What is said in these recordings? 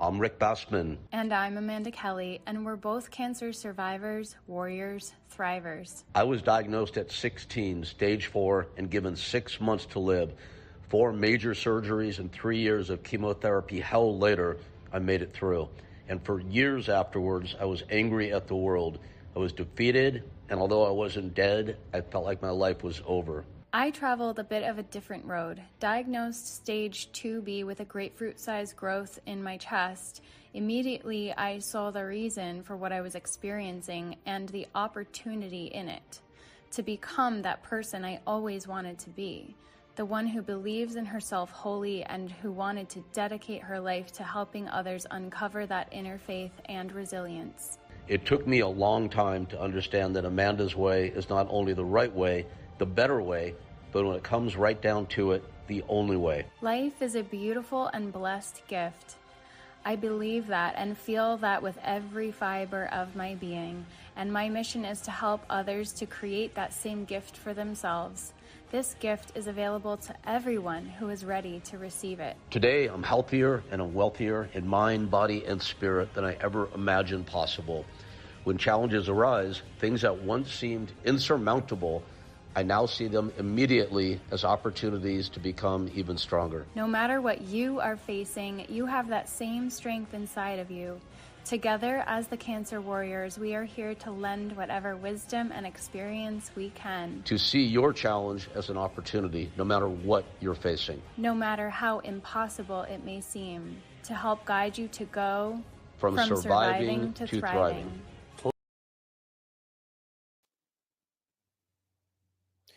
I'm Rick Bassman. And I'm Amanda Kelly, and we're both cancer survivors, warriors, thrivers. I was diagnosed at 16, stage 4, and given 6 months to live. 4 major surgeries and 3 years of chemotherapy. Hell, later, I made it through. And for years afterwards, I was angry at the world. I was defeated, and although I wasn't dead, I felt like my life was over. I traveled a bit of a different road. Diagnosed stage 2B with a grapefruit-sized growth in my chest, immediately I saw the reason for what I was experiencing and the opportunity in it. To become that person I always wanted to be. The one who believes in herself wholly and who wanted to dedicate her life to helping others uncover that inner faith and resilience. It took me a long time to understand that Amanda's way is not only the right way, the better way, but when it comes right down to it, the only way. Life is a beautiful and blessed gift. I believe that and feel that with every fiber of my being, and my mission is to help others to create that same gift for themselves. This gift is available to everyone who is ready to receive it. Today, I'm healthier and I'm wealthier in mind, body, and spirit than I ever imagined possible. When challenges arise, things that once seemed insurmountable, I now see them immediately as opportunities to become even stronger. No matter what you are facing, you have that same strength inside of you. Together as the Cancer Warriors, we are here to lend whatever wisdom and experience we can. To see your challenge as an opportunity, no matter what you're facing. No matter how impossible it may seem. To help guide you to go from surviving to thriving.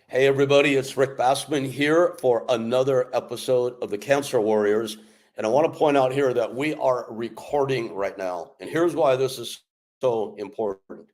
Hey everybody, it's Rick Bassman here for another episode of the Cancer Warriors. And I want to point out here that we are recording right now. And here's why this is so important.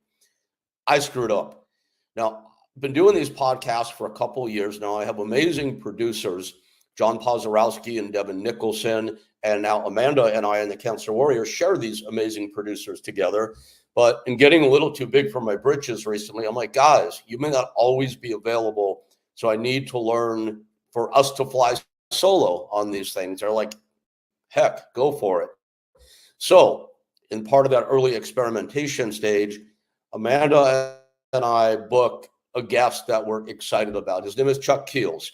I screwed up. Now, I've been doing these podcasts for a couple of years now. I have amazing producers, John Pozorowski and Devin Nicholson. And now Amanda and I and the Cancer Warriors share these amazing producers together. But in getting a little too big for my britches recently, I'm like, guys, you may not always be available. So I need to learn for us to fly solo on these things. They're like, heck, go for it. So in part of that early experimentation stage, Amanda and I booked a guest that we're excited about. His name is Chuck Keels.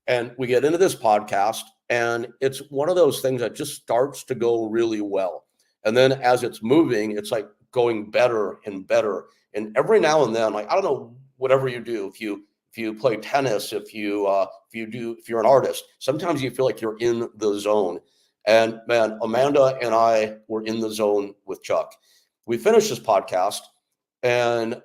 And we get into this podcast, and it's one of those things that just starts to go really well. And then as it's moving, it's like going better and better. And every now and then, like, I don't know, whatever you do, if you play tennis, if you're an artist, sometimes you feel like you're in the zone. And man, Amanda and I were in the zone with Chuck. We finished this podcast and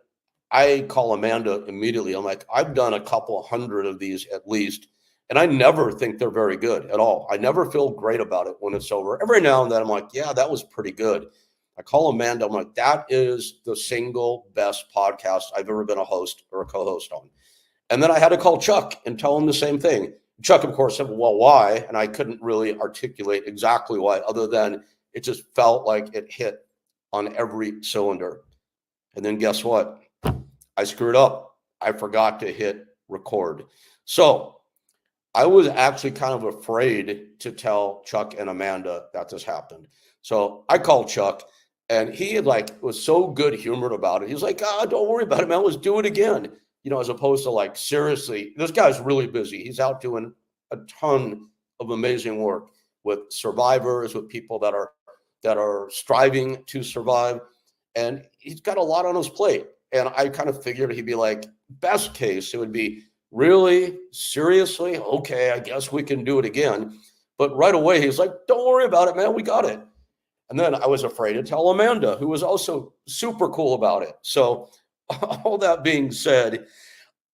I call Amanda immediately. I'm like, I've done a couple hundred of these at least. And I never think they're very good at all. I never feel great about it when it's over. Every now and then I'm like, yeah, that was pretty good. I call Amanda. I'm like, that is the single best podcast I've ever been a host or a co-host on. And then I had to call Chuck and tell him the same thing. Chuck, of course, said, well, why? And I couldn't really articulate exactly why, other than it just felt like it hit on every cylinder. And then guess what? I screwed up. I forgot to hit record. So I was actually kind of afraid to tell Chuck and Amanda that this happened. So I called Chuck, and he was so good humored about it. He was like, don't worry about it, man. Let's do it again. As opposed to like, seriously, this guy's really busy. He's out doing a ton of amazing work with survivors, with people that are striving to survive. And he's got a lot on his plate. And I kind of figured he'd be like, best case, it would be, really? Seriously? Okay, I guess we can do it again. But right away, he's like, don't worry about it, man. We got it. And then I was afraid to tell Amanda, who was also super cool about it. So all that being said,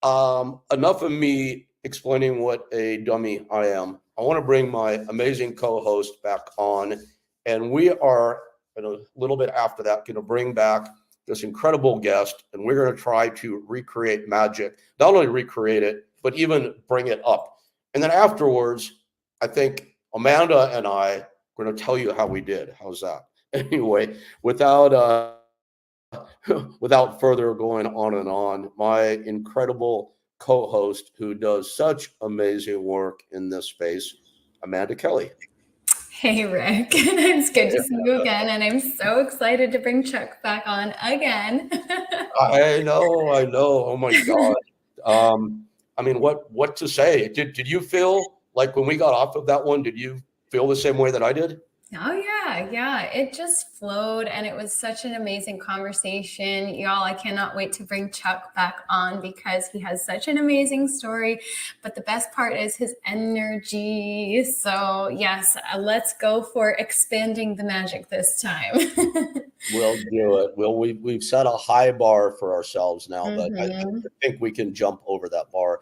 enough of me explaining what a dummy I am. I want to bring my amazing co-host back on. And we are, a little bit after that, going to bring back this incredible guest, and we're going to try to recreate magic, not only recreate it, but even bring it up. And then afterwards, I think Amanda and I are going to tell you how we did. How's that? Anyway, without further going on and on, my incredible co-host who does such amazing work in this space, Amanda Kelly. Hey, Rick. It's good to see you again. And I'm so excited to bring Chuck back on again. I know. Oh my God. I mean, what to say? Did you feel like when we got off of that one, did you feel the same way that I did? Oh, yeah. It just flowed and it was such an amazing conversation. Y'all, I cannot wait to bring Chuck back on because he has such an amazing story. But the best part is his energy. So, yes, let's go for expanding the magic this time. We'll do it. Well, we've set a high bar for ourselves now, but I think we can jump over that bar.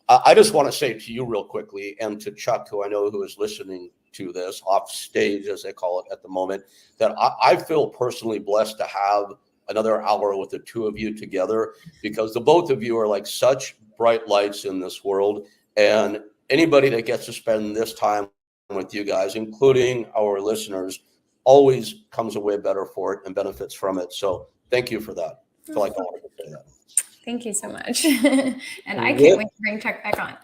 I just want to say to you real quickly, and to Chuck, who I know who is listening to this off stage, as they call it at the moment, that I feel personally blessed to have another hour with the two of you together, because the both of you are like such bright lights in this world. And anybody that gets to spend this time with you guys, including our listeners, always comes away better for it and benefits from it. So thank you for that. I feel like I wanted to say that. Thank you so much. And I can't wait to bring Chuck back on.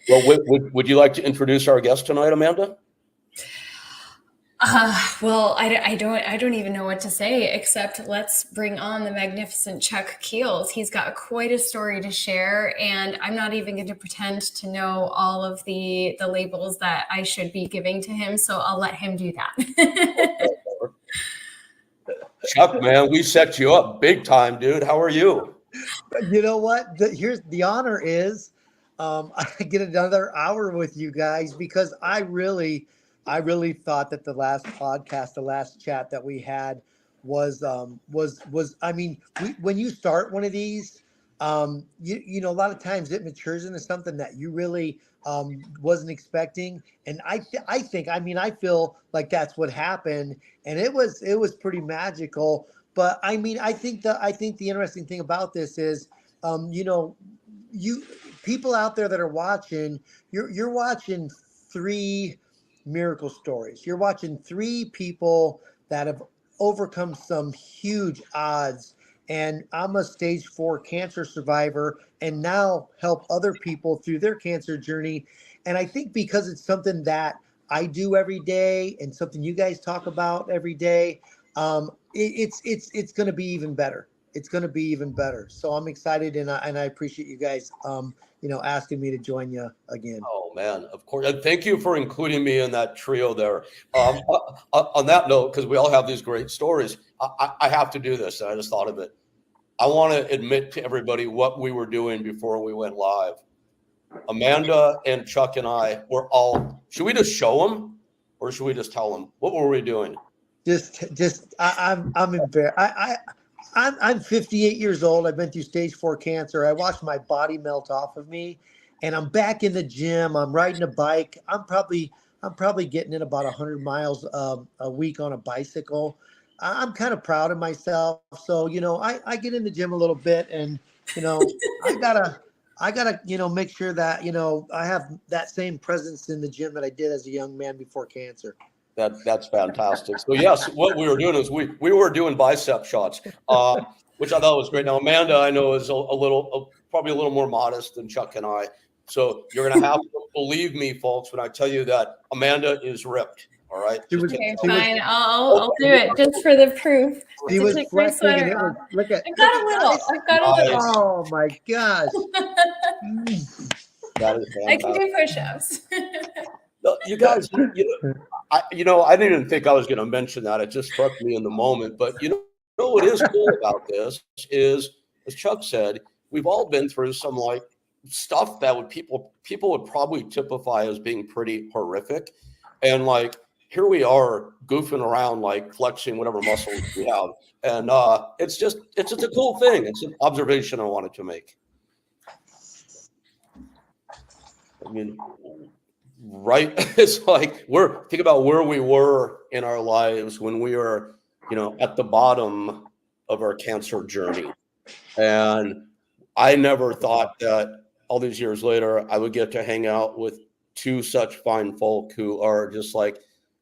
Well, would you like to introduce our guest tonight, Amanda? Well, I don't even know what to say, except let's bring on the magnificent Chuck Keels. He's got quite a story to share, and I'm not even going to pretend to know all of the labels that I should be giving to him, so I'll let him do that. Chuck, man, we set you up big time, dude. How are you? You know what? Here's the honor is I get another hour with you guys because I really thought that the last podcast, the last chat that we had was I mean, when you start one of these, you know, a lot of times it matures into something that you really wasn't expecting. And I think, I mean, I feel like that's what happened, and it was pretty magical. But I mean, I think the interesting thing about this is, you know, you people out there that are watching, you're watching three miracle stories. You're watching three people that have overcome some huge odds. And I'm a stage 4 cancer survivor and now help other people through their cancer journey. And I think because it's something that I do every day and something you guys talk about every day, it's going to be even better. It's going to be even better. So I'm excited, and I appreciate you guys, you know, asking me to join you again. Oh man, of course. And thank you for including me in that trio there. On that note, because we all have these great stories, I have to do this. And I just thought of it. I want to admit to everybody what we were doing before we went live. Amanda and Chuck and I were all. Should we just show them, or should we just tell them what were we doing? I'm embarrassed. I'm 58 years old. I've been through stage 4 cancer. I watched my body melt off of me, and I'm back in the gym. I'm riding a bike. I'm probably getting in about 100 miles a week on a bicycle. I'm kind of proud of myself. So, you know, I get in the gym a little bit, and, you know, I gotta, you know, make sure that, you know, I have that same presence in the gym that I did as a young man before cancer. That's fantastic. So yes, what we were doing is we were doing bicep shots, which I thought was great. Now Amanda, I know, is probably a little more modest than Chuck and I. So you're gonna have to believe me, folks, when I tell you that Amanda is ripped. All right. Okay, fine. I'll do it just for the proof. She was flexing, and it was I've got a little. Oh my gosh. That is fantastic. I can do push-ups. No, you guys, I didn't even think I was going to mention that. It just struck me in the moment. But you know what is cool about this is, as Chuck said, we've all been through some like stuff that people would probably typify as being pretty horrific, and like here we are goofing around, like flexing whatever muscles we have, and it's just a cool thing. It's an observation I wanted to make. I mean, right? It's like think about where we were in our lives when we were, you know, at the bottom of our cancer journey. And I never thought that all these years later, I would get to hang out with two such fine folk who are just like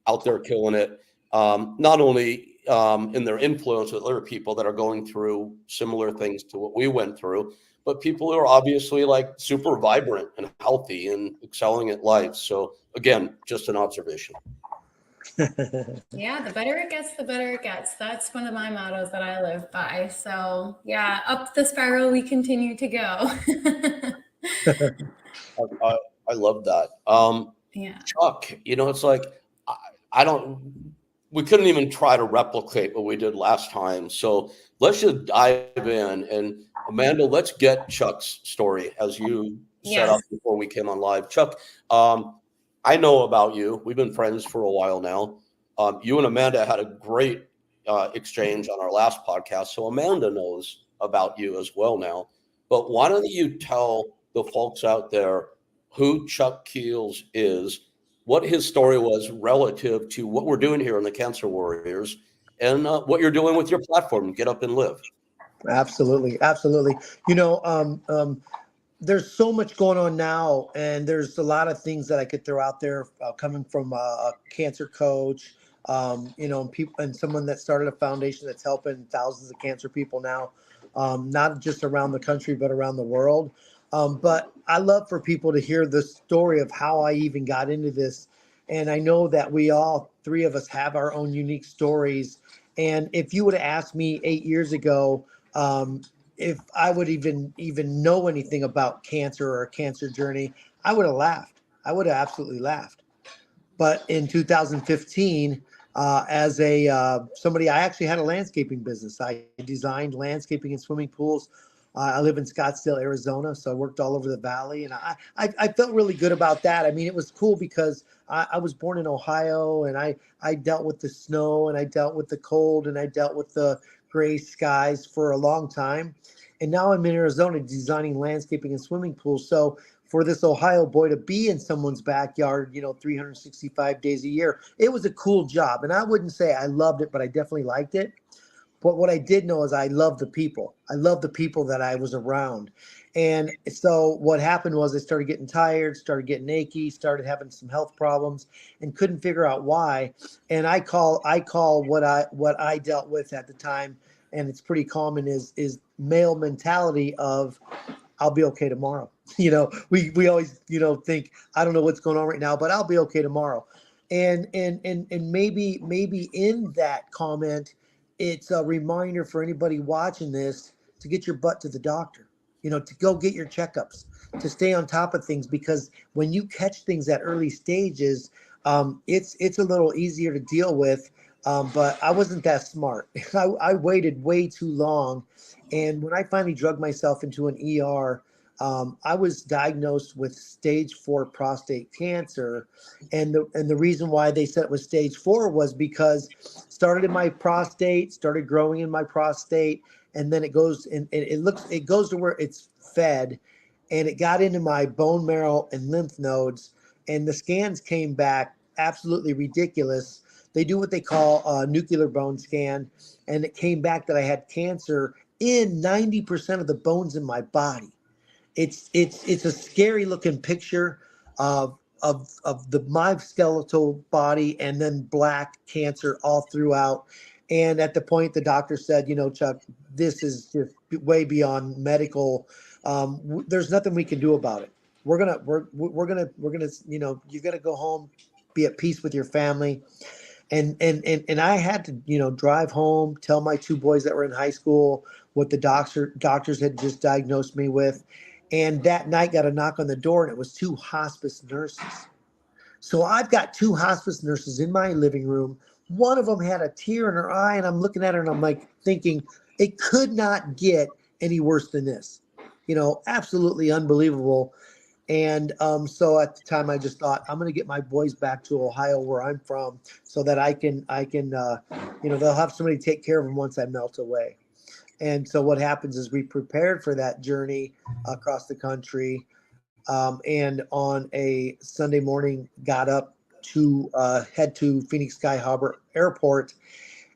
out there killing it. Not only in their influence with other people that are going through similar things to what we went through, but people who are obviously like super vibrant and healthy and excelling at life. So again, just an observation. Yeah, the better it gets, the better it gets. That's one of my mottos that I live by. So yeah, up the spiral we continue to go. I love that. Yeah. Chuck, it's like I, I don't. We couldn't even try to replicate what we did last time. So let's just dive in. And Amanda, let's get Chuck's story as you set up Yes. before we came on live. Chuck, I know about you. We've been friends for a while now. You and Amanda had a great exchange on our last podcast. So Amanda knows about you as well now. But why don't you tell the folks out there who Chuck Keels is, what his story was relative to what we're doing here in the Cancer Warriors, and what you're doing with your platform, Get Up and Live. Absolutely, absolutely. You know, there's so much going on now, and there's a lot of things that I could throw out there, coming from a cancer coach, and people, and someone that started a foundation that's helping thousands of cancer people now, not just around the country but around the world. But I love for people to hear the story of how I even got into this, and I know that we all three of us have our own unique stories. And if you would have asked me 8 years ago, um, if I would even know anything about cancer or a cancer journey, I would have laughed. I would have absolutely laughed. But in 2015, as a somebody, I actually had a landscaping business. I designed landscaping and swimming pools. I live in Scottsdale, Arizona, so I worked all over the valley, and I felt really good about that. I mean, it was cool because I was born in Ohio, and I dealt with the snow, and I dealt with the cold, and I dealt with the gray skies for a long time. And now I'm in Arizona designing landscaping and swimming pools. So for this Ohio boy to be in someone's backyard, 365 days a year, it was a cool job. And I wouldn't say I loved it, but I definitely liked it. But what I did know is I loved the people. I loved the people that I was around. And so what happened was I started getting tired, started getting achy, started having some health problems, and couldn't figure out why. And I call what I dealt with at the time, and it's pretty common, is male mentality of I'll be okay tomorrow. We always, think I don't know what's going on right now, but I'll be okay tomorrow. And maybe in that comment, it's a reminder for anybody watching this to get your butt to the doctor, to go get your checkups, to stay on top of things, because when you catch things at early stages, it's a little easier to deal with. But I wasn't that smart. I waited way too long. And when I finally drugged myself into an ER, I was diagnosed with stage 4 prostate cancer. And the reason why they said it was stage 4 was because started in my prostate, started growing in my prostate, and then it goes and it goes to where it's fed, and it got into my bone marrow and lymph nodes, and the scans came back absolutely ridiculous. They do what they call a nuclear bone scan, and it came back that I had cancer in 90% of the bones in my body. It's a scary looking picture of the my skeletal body, and then black cancer all throughout. And at the point, the doctor said, Chuck, this is just way beyond medical. There's nothing we can do about it. We're gonna you got to go home, be at peace with your family. And I had to, drive home, tell my two boys that were in high school what the doctors had just diagnosed me with. And that night got a knock on the door, and it was two hospice nurses. So I've got two hospice nurses in my living room. One of them had a tear in her eye, and I'm looking at her and I'm like thinking it could not get any worse than this. Absolutely unbelievable. And so at the time, I just thought I'm going to get my boys back to Ohio, where I'm from, so that I can, they'll have somebody take care of them once I melt away. And so what happens is we prepared for that journey across the country, and on a Sunday morning, got up to head to Phoenix Sky Harbor Airport.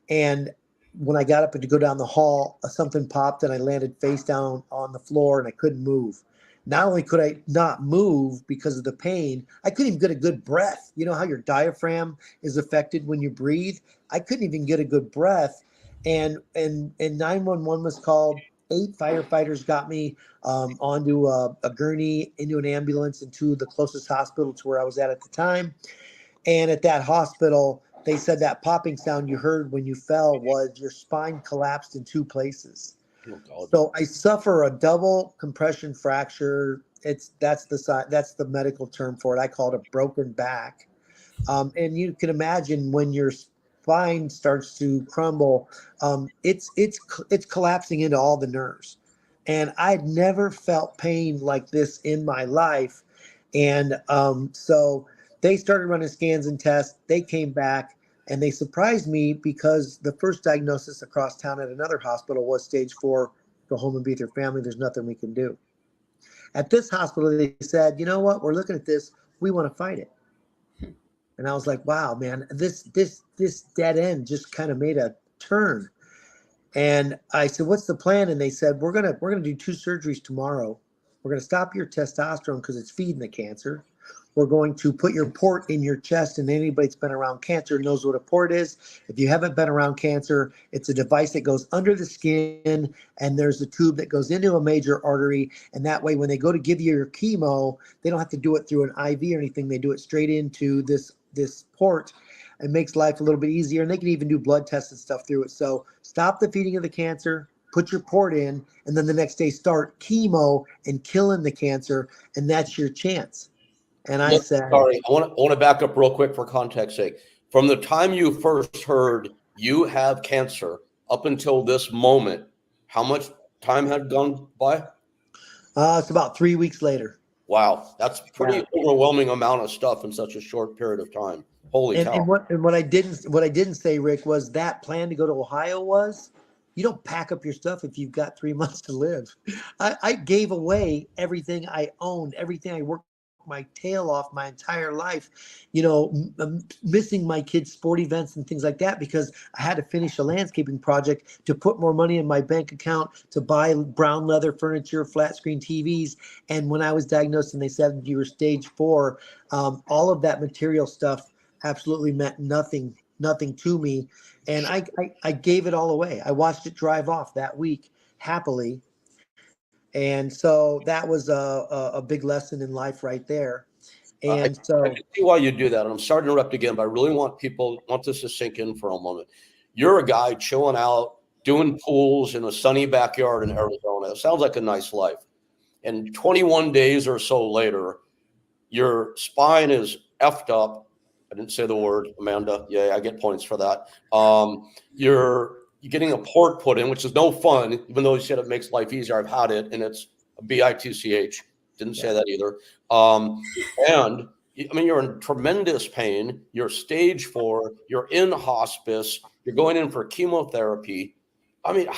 And when I got up to go down the hall, something popped, and I landed face down on the floor, and I couldn't move. Not only could I not move because of the pain, I couldn't even get a good breath. You know how your diaphragm is affected when you breathe? I couldn't even get a good breath. And 911 was called. 8 firefighters got me onto a gurney, into an ambulance, into the closest hospital to where I was at the time. And at that hospital, they said that popping sound you heard when you fell was your spine collapsed in 2 places. Oh, God. So I suffer a double compression fracture. That's the medical term for it. I call it a broken back. And you can imagine when your spine starts to crumble, it's collapsing into all the nerves. And I'd never felt pain like this in my life. And so they started running scans and tests. They came back and they surprised me because the first diagnosis across town at another hospital was stage 4. Go home and be with your family. There's nothing we can do. At this hospital, they said, you know what? We're looking at this. We want to fight it. And I was like, wow, man, this dead end just kind of made a turn. And I said, what's the plan? And they said, we're gonna do 2 surgeries tomorrow. We're gonna stop your testosterone because it's feeding the cancer. We're going to put your port in your chest, and anybody that's been around cancer knows what a port is. If you haven't been around cancer, it's a device that goes under the skin, and there's a tube that goes into a major artery. And that way, when they go to give you your chemo, they don't have to do it through an IV or anything. They do it straight into this port. It makes life a little bit easier, and they can even do blood tests and stuff through it. So stop the feeding of the cancer, put your port in, and then the next day start chemo and killing the cancer, and that's your chance. And I said, sorry, I want to back up real quick for context sake. From the time you first heard you have cancer up until this moment, how much time had gone by? it's about 3 weeks later. Wow, that's pretty Yeah. overwhelming amount of stuff in such a short period of time. Holy And cow. what I didn't say, Rick, was that plan to go to Ohio was you don't pack up your stuff if you've got 3 months to live. I gave away everything I owned, everything I worked my tail off my entire life, missing my kids' sport events and things like that because I had to finish a landscaping project to put more money in my bank account to buy brown leather furniture, flat screen TVs. And when I was diagnosed and they said you were stage 4, all of that material stuff absolutely meant nothing to me. And I gave it all away. I watched it drive off that week happily. And so that was a big lesson in life right there. And so I can see why you do that. And I'm sorry to interrupt again, but I really want this to sink in for a moment. You're a guy chilling out, doing pools in a sunny backyard in Arizona. It sounds like a nice life. And 21 days or so later, your spine is effed up. I didn't say the word, Amanda. Yeah, I get points for that. You're getting a port put in, which is no fun, even though you said it makes life easier. I've had it, and it's a BITCH. Didn't say that either. And I mean, you're in tremendous pain. You're stage 4. You're in hospice. You're going in for chemotherapy. I mean,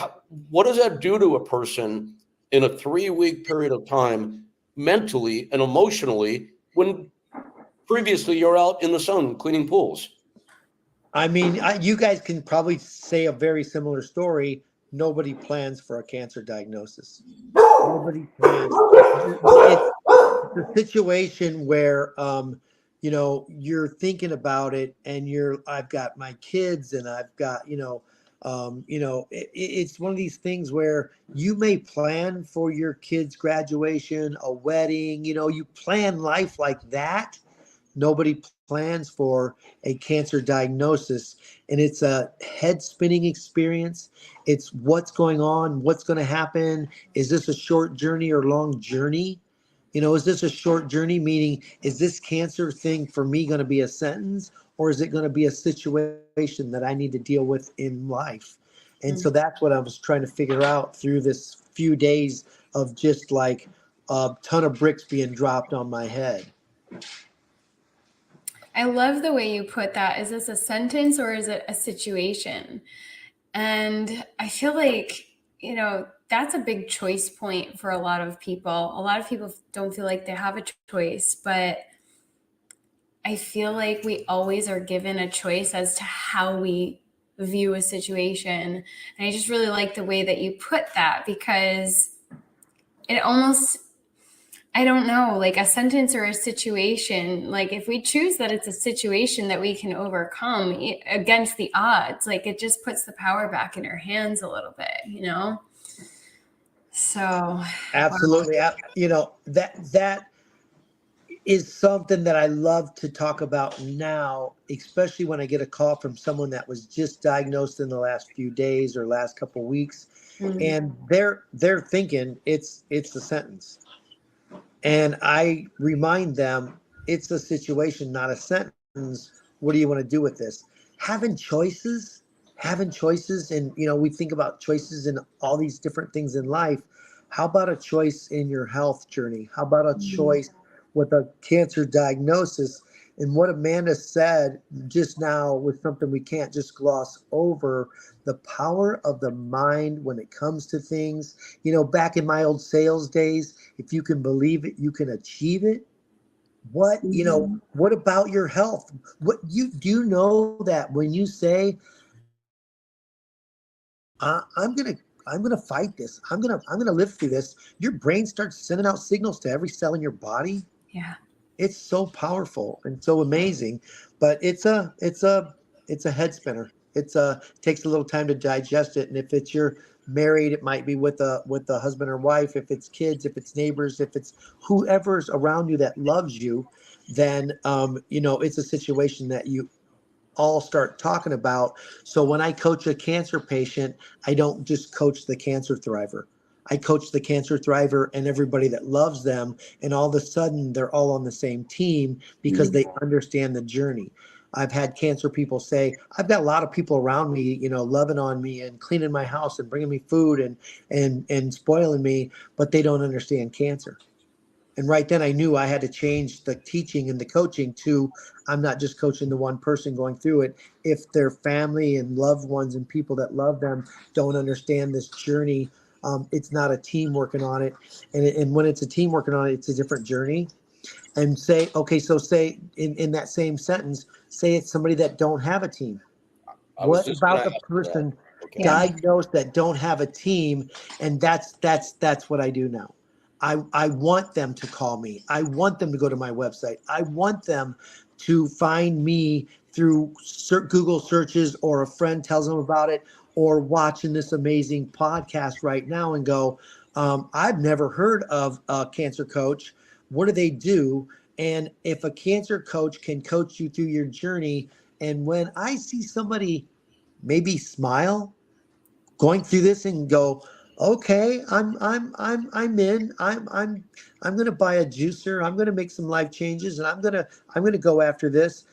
what does that do to a person in a 3-week period of time, mentally and emotionally, when previously you're out in the sun cleaning pools? I mean, you guys can probably say a very similar story. Nobody plans for a cancer diagnosis. Nobody plans. It's a situation where, you're thinking about it, and I've got my kids, and I've got, it's one of these things where you may plan for your kid's graduation, a wedding, you plan life like that. Nobody plans for a cancer diagnosis, and it's a head spinning experience. It's what's going on, what's going to happen. Is this a short journey or long journey? Is this a short journey, meaning is this cancer thing for me going to be a sentence, or is it going to be a situation that I need to deal with in life? And so that's what I was trying to figure out through this few days of just like a ton of bricks being dropped on my head. I love the way you put that. Is this a sentence or is it a situation? And I feel like, that's a big choice point for a lot of people. A lot of people don't feel like they have a choice, but I feel like we always are given a choice as to how we view a situation. And I just really like the way that you put that, because it almost, I don't know, like a sentence or a situation, like if we choose that it's a situation that we can overcome against the odds, like it just puts the power back in our hands a little bit, So, wow. Absolutely. You know, that is something that I love to talk about now, especially when I get a call from someone that was just diagnosed in the last few days or last couple of weeks, Mhm. and they're thinking it's a sentence. And I remind them it's a situation, not a sentence. What do you want to do with this? Having choices, having choices, and you know, we think about choices in all these different things in life. How about a choice in your health journey? How about a Mhm. choice with a cancer diagnosis? And what Amanda said just now was something we can't just gloss over, the power of the mind when it comes to things. You know, back in my old sales days, if you can believe it, you can achieve it. What, you know, Mhm. what about your health? What you do you know that when you say, I'm gonna fight this. I'm gonna live through this. Your brain starts sending out signals to every cell in your body. Yeah. It's so powerful and so amazing, but it's a head spinner. Takes a little time to digest it. And if it's you're married, it might be with a husband or wife. If it's kids, if it's neighbors, if it's whoever's around you that loves you, then you know, it's a situation that you all start talking about. So when I coach a cancer patient, I don't just coach the cancer thriver. I coach the cancer thriver and everybody that loves them. And all of a sudden, they're all on the same team because Mhm. they understand the journey. I've had cancer people say, I've got a lot of people around me, you know, loving on me and cleaning my house and bringing me food and spoiling me, but they don't understand cancer. And right then I knew I had to change the teaching and the coaching to, I'm not just coaching the one person going through it. If their family and loved ones and people that love them don't understand this journey, it's not a team working on it. And when it's a team working on it, it's a different journey. And say, okay, so say in that same sentence, say it's somebody that don't have a team. I was What just going about to the ask you that. person Okay. Yeah. diagnosed that don't have a team? And that's what I do now. I want them to call me. I want them to go to my website. I want them to find me through Google searches, or a friend tells them about it, or watching this amazing podcast right now and go, I've never heard of a cancer coach. What do they do? And if a cancer coach can coach you through your journey, and when I see somebody maybe smile going through this and go, okay, I'm in. I'm gonna buy a juicer. I'm gonna make some life changes, and I'm gonna go after this.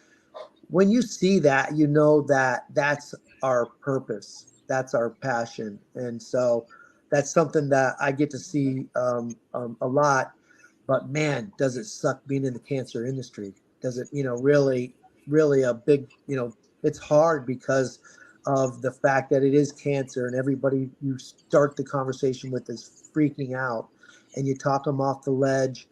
When you see that, you know that that's our purpose. That's our passion, and so that's something that I get to see a lot. But man, does it suck being in the cancer industry? Does it, you know, really, really a big, you know, it's hard because of the fact that it is cancer, and everybody you start the conversation with is freaking out, and you talk them off the ledge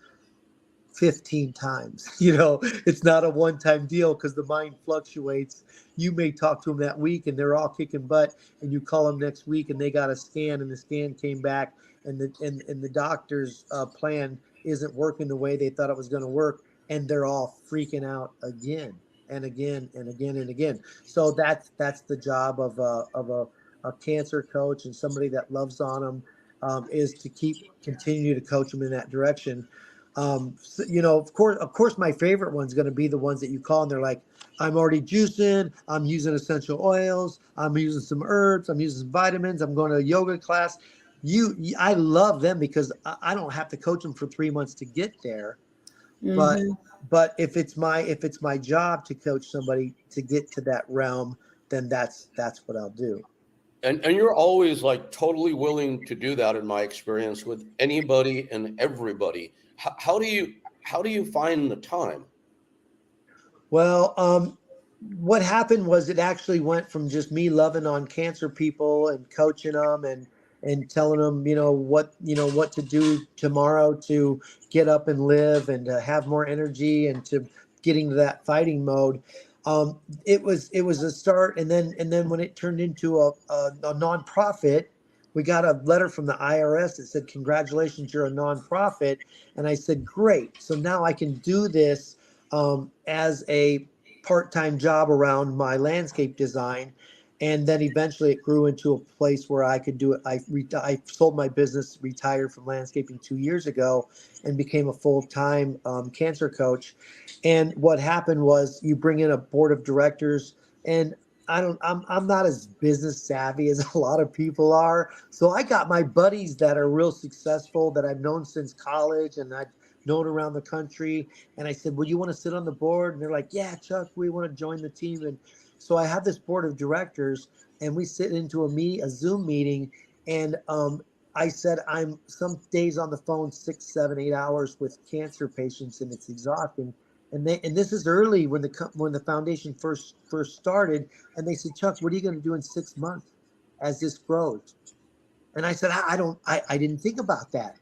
15 times. You know, it's not a one-time deal because the mind fluctuates. You may talk to them that week and they're all kicking butt, and you call them next week and they got a scan, and the scan came back, and the doctor's plan isn't working the way they thought it was going to work, and they're all freaking out again and again and again and again. So that's the job of a cancer coach and somebody that loves on them, is to continue to coach them in that direction. So, you know, of course, my favorite one's going to be the ones that you call and they're like, I'm already juicing, I'm using essential oils, I'm using some herbs, I'm using some vitamins, I'm going to a yoga class. I love them because I don't have to coach them for 3 months to get there. But Mhm. if it's my job to coach somebody to get to that realm, then that's what I'll do. And you're always like totally willing to do that in my experience with anybody and everybody. How do you find the time? Well, what happened was it actually went from just me loving on cancer people and coaching them and telling them, what to do tomorrow to get up and live and to have more energy and to getting to that fighting mode. It was a start, and then when it turned into a nonprofit, we got a letter from the IRS that said, "Congratulations, you're a nonprofit." And I said, "Great! So now I can do this as a part-time job around my landscape design." And then eventually it grew into a place where I could do it. I sold my business, retired from landscaping 2 years ago, and became a full-time cancer coach. And what happened was you bring in a board of directors, and I'm not as business savvy as a lot of people are. So I got my buddies that are real successful that I've known since college and I've known around the country. And I said, well, you want to sit on the board? And they're like, yeah, Chuck, we want to join the team. And so I have this board of directors, and we sit into a Zoom meeting, and I said I'm some days on the phone 6, 7, 8 hours with cancer patients, and it's exhausting. And this is early when the foundation first started, and they said, Chuck, what are you going to do in 6 months as this grows? And I said, I didn't think about that.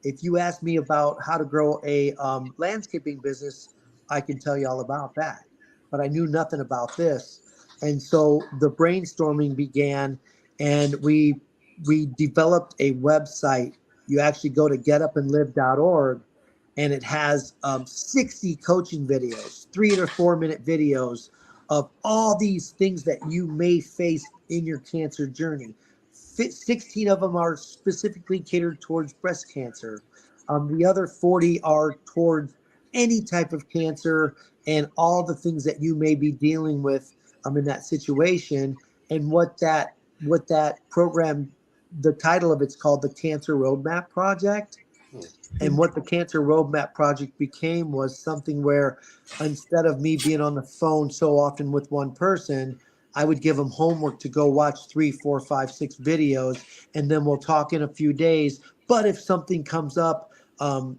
If you ask me about how to grow a landscaping business, I can tell you all about that. But I knew nothing about this. And so the brainstorming began, and we developed a website. You actually go to getupandlive.org, and it has 60 coaching videos, 3 to 4 minute videos of all these things that you may face in your cancer journey. 16 of them are specifically catered towards breast cancer. The other 40 are towards any type of cancer and all the things that you may be dealing with in that situation. And what that program, the title of it's called the Cancer Roadmap Project. And what the Cancer Roadmap Project became was something where instead of me being on the phone so often with one person, I would give them homework to go watch 3, 4, 5, 6 videos, and then we'll talk in a few days. But if something comes up,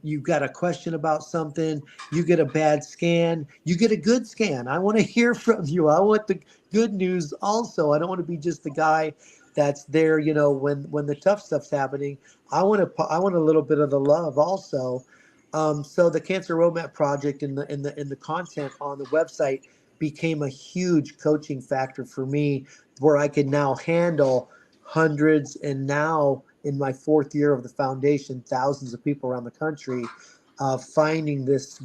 you've got a question about something, you get a bad scan, you get a good scan. I want to hear from you. I want the good news also. I don't want to be just the guy that's there, when the tough stuff's happening. I want a little bit of the love also. So the Cancer Roadmap Project and the content on the website became a huge coaching factor for me, where I can now handle hundreds, and now in my 4th year of the foundation, thousands of people around the country, finding this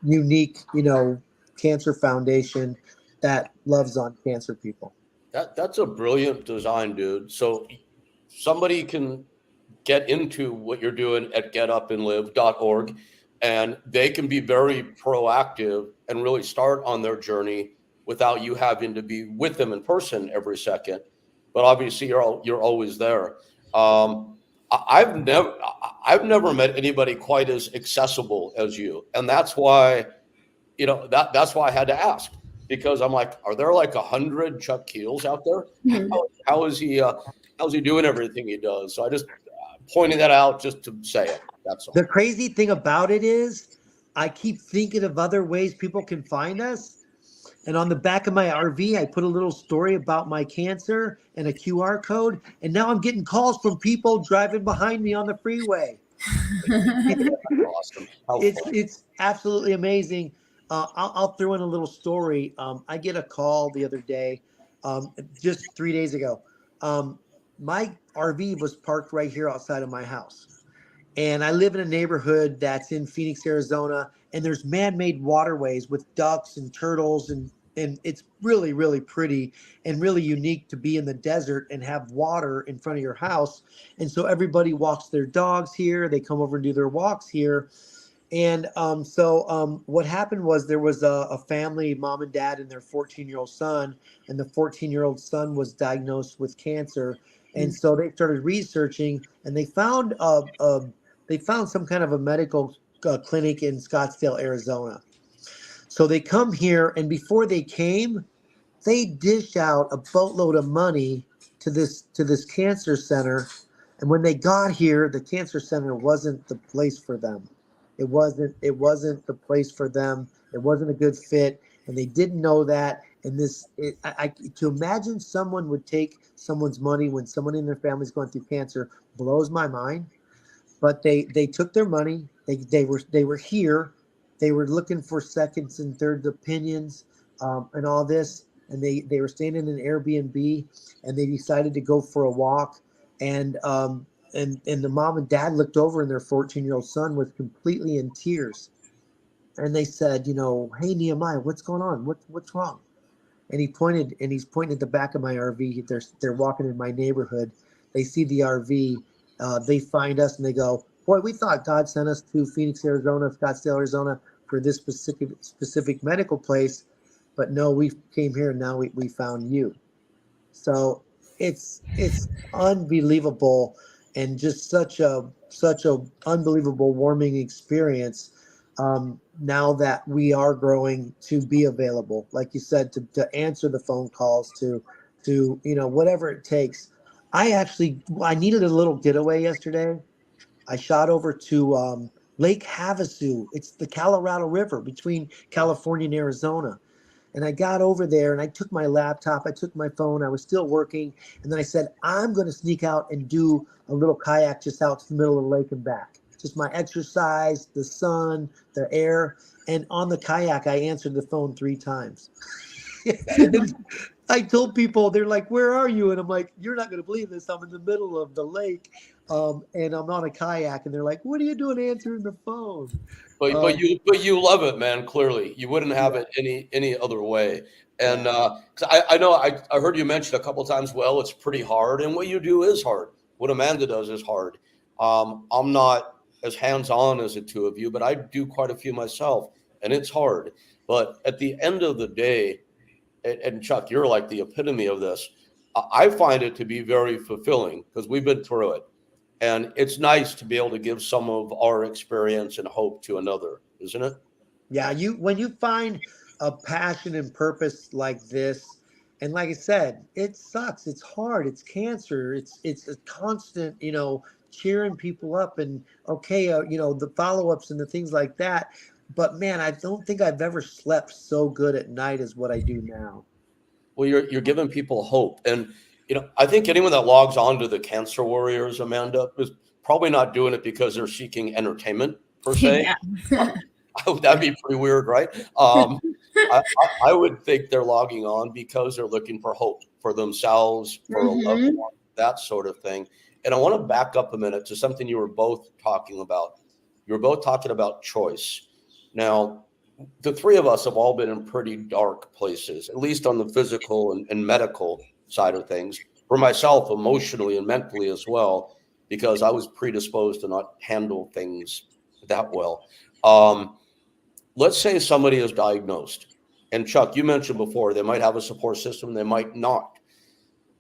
unique, cancer foundation that loves on cancer people. That's a brilliant design, dude. So somebody can get into what you're doing at getupandlive.org, and they can be very proactive and really start on their journey without you having to be with them in person every second. But obviously, you're always there. I've never met anybody quite as accessible as you, and that's why that's why I had to ask, because I'm like, are there like 100 Chuck Keels out there? How is he? How's he doing everything he does? So I just pointing that out just to say it. That's The all. crazy thing about it is, I keep thinking of other ways people can find us. And on the back of my RV, I put a little story about my cancer and a QR code. And now I'm getting calls from people driving behind me on the freeway. Awesome. How fun. It's absolutely amazing. I'll throw in a little story. I get a call the other day, just 3 days ago. Um, my RV was parked right here outside of my house. And I live in a neighborhood that's in Phoenix, Arizona, and there's man-made waterways with ducks and turtles, and it's really, really pretty and really unique to be in the desert and have water in front of your house. And so everybody walks their dogs here. They come over and do their walks here. And what happened was there was a family, mom and dad, and their 14-year-old son, and the 14-year-old son was diagnosed with cancer. And so they started researching, and they found some kind of a medical clinic in Scottsdale, Arizona. So they come here, and before they came, they dished out a boatload of money to this cancer center. And when they got here, the cancer center wasn't the place for them. It wasn't the place for them. It wasn't a good fit, and they didn't know that. And to imagine someone would take someone's money when someone in their family is going through cancer blows my mind. But they took their money. They were here. They were looking for seconds and third opinions, and all this. And they were staying in an Airbnb, and they decided to go for a walk. And the mom and dad looked over, and their 14-year-old son was completely in tears. And they said, hey, Nehemiah, what's going on? What's wrong? And he's pointing at the back of my RV. They're walking in my neighborhood. They see the RV. They find us and they go, boy, we thought God sent us to Phoenix, Arizona, Scottsdale, Arizona for this specific medical place. But no, we came here and now we found you. So it's unbelievable and just such a unbelievable warming experience. Now that we are growing to be available, like you said, to answer the phone calls, to whatever it takes. I needed a little getaway yesterday. I shot over to Lake Havasu. It's the Colorado River between California and Arizona. And I got over there and I took my laptop, I took my phone, I was still working. And then I said, I'm going to sneak out and do a little kayak just out to the middle of the lake and back. Just my exercise, the sun, the air. And on the kayak, I answered the phone 3 times. And I told people, they're like, where are you? And I'm like, you're not going to believe this. I'm in the middle of the lake and I'm on a kayak. And they're like, what are you doing answering the phone? But you love it, man. Clearly, you wouldn't have Yeah, it any other way. And yeah. 'cause I know I heard you mention a couple of times. Well, it's pretty hard, and what you do is hard. What Amanda does is hard. I'm not as hands on as the two of you, but I do quite a few myself, and it's hard. But at the end of the day, and Chuck, you're like the epitome of this. I find it to be very fulfilling because we've been through it. And it's nice to be able to give some of our experience and hope to another, isn't it? Yeah, when you find a passion and purpose like this, and like I said, it sucks. It's hard. It's cancer. It's a constant, cheering people up and okay, the follow-ups and the things like that. But man, I don't think I've ever slept so good at night as what I do now. Well, you're giving people hope. And I think anyone that logs on to the Cancer Warriors, Amanda, is probably not doing it because they're seeking entertainment per se. Yeah. That'd be pretty weird, right? I would think they're logging on because they're looking for hope for themselves, for a loved Mhm. one, that sort of thing. And I want to back up a minute to something you were both talking about. You were both talking about choice. Now, the three of us have all been in pretty dark places, at least on the physical and medical side of things. For myself, emotionally and mentally as well, because I was predisposed to not handle things that well. Um, let's say somebody is diagnosed, and Chuck, you mentioned before they might have a support system, they might not.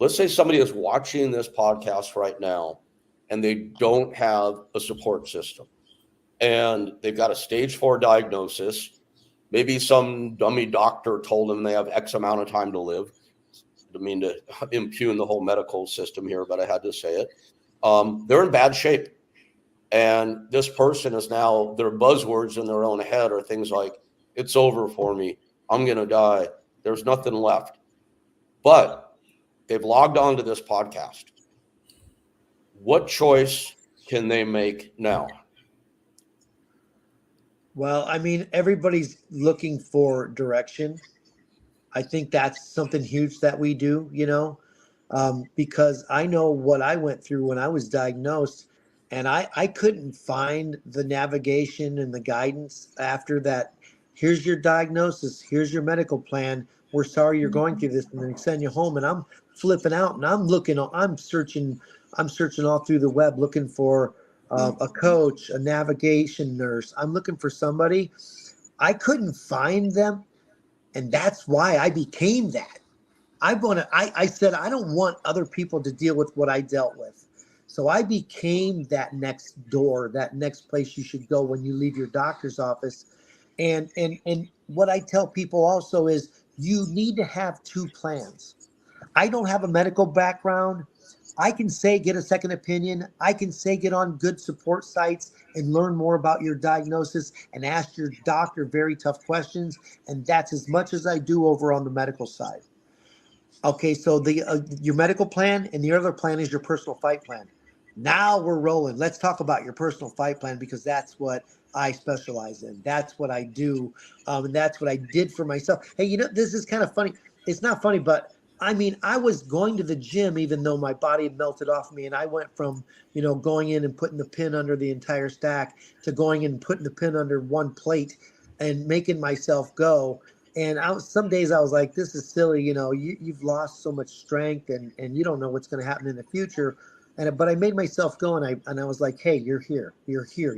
Let's say somebody is watching this podcast right now and they don't have a support system and they've got a stage 4 diagnosis. Maybe some dummy doctor told them they have X amount of time to live. I don't mean to impugn the whole medical system here, but I had to say it. They're in bad shape. And this person is now, their buzzwords in their own head are things like, it's over for me. I'm going to die. There's nothing left. But they've logged on to this podcast. What choice can they make now? Well, I mean, everybody's looking for direction. I think that's something huge that we do, because I know what I went through when I was diagnosed, and I couldn't find the navigation and the guidance after that. Here's your diagnosis. Here's your medical plan. We're sorry you're going through this, and then send you home. And I'm flipping out, and I'm searching all through the web looking for a coach, a navigation nurse. I'm looking for somebody. I couldn't find them, and that's why I became that. I said I don't want other people to deal with what I dealt with. So I became that next door, that next place you should go when you leave your doctor's office. And what I tell people also is you need to have 2 plans. I don't have a medical background. I can say get a second opinion. I can say get on good support sites and learn more about your diagnosis and ask your doctor very tough questions. And that's as much as I do over on the medical side. Okay, so the your medical plan and the other plan is your personal fight plan. Now we're rolling. Let's talk about your personal fight plan because that's what I specialize in. That's what I do, and that's what I did for myself. Hey, this is kind of funny. It's not funny, but I mean, I was going to the gym even though my body had melted off me, and I went from going in and putting the pin under the entire stack to going in and putting the pin under one plate and making myself go. And some days I was like, this is silly. You've lost so much strength, and you don't know what's going to happen in the future. But I made myself go, and I was like, hey, you're here. You're here.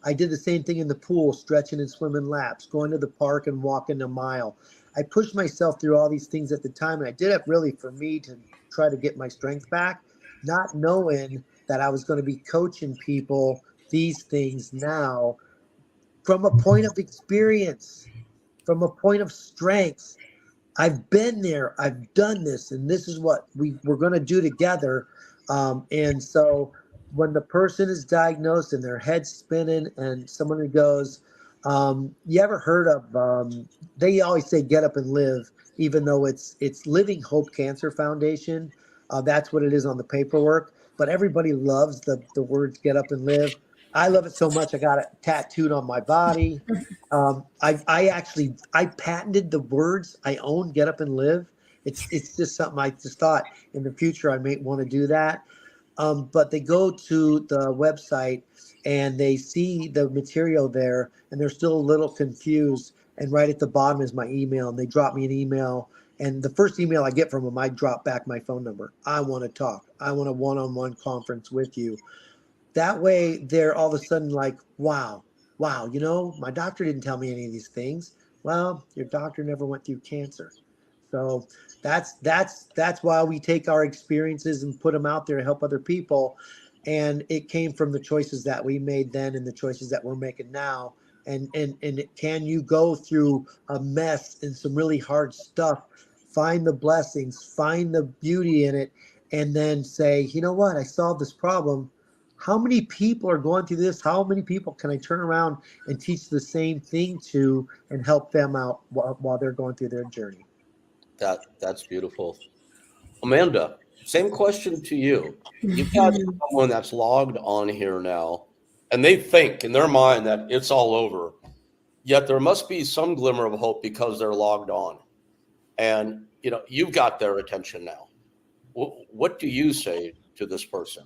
I did the same thing in the pool, stretching and swimming laps, going to the park and walking a mile. I pushed myself through all these things at the time. And I did it really for me to try to get my strength back, not knowing that I was going to be coaching people these things now from a point of experience, from a point of strength. I've been there, I've done this, and this is what we're going to do together. And so when the person is diagnosed and their head's spinning, and someone who goes, you ever heard of, they always say get up and live, even though it's Living Hope Cancer Foundation. That's what it is on the paperwork. But everybody loves the words get up and live. I love it so much, I got it tattooed on my body. I patented the words. I own Get Up and Live. It's just something I just thought in the future I may want to do that. But they go to the website and they see the material there, and they're still a little confused. And right at the bottom is my email, and they drop me an email. And the first email I get from them, I drop back my phone number. I want to talk. I want a one-on-one conference with you. That way they're all of a sudden like, wow, my doctor didn't tell me any of these things. Well, your doctor never went through cancer. So that's why we take our experiences and put them out there to help other people. And it came from the choices that we made then and the choices that we're making now. And can you go through a mess and some really hard stuff, find the blessings, find the beauty in it, and then say, you know what, I solved this problem. How many people are going through this? How many people can I turn around and teach the same thing to and help them out while they're going through their journey? That's beautiful. Amanda, same question to you. You've got someone that's logged on here now, and they think in their mind that it's all over. Yet there must be some glimmer of hope because they're logged on. And you've got their attention now. What do you say to this person?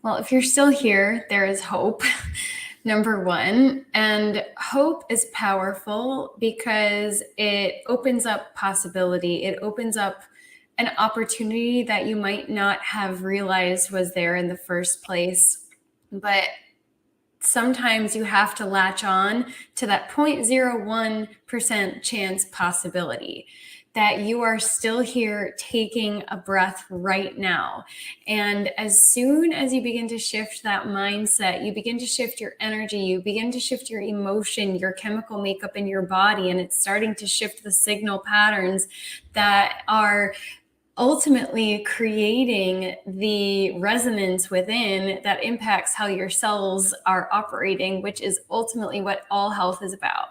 Well, if you're still here, there is hope, number one. And hope is powerful because it opens up possibility. It opens up an opportunity that you might not have realized was there in the first place. But sometimes you have to latch on to that 0.01% chance possibility that you are still here taking a breath right now. And as soon as you begin to shift that mindset, you begin to shift your energy, you begin to shift your emotion, your chemical makeup in your body, and it's starting to shift the signal patterns that are ultimately creating the resonance within that impacts how your cells are operating, which is ultimately what all health is about.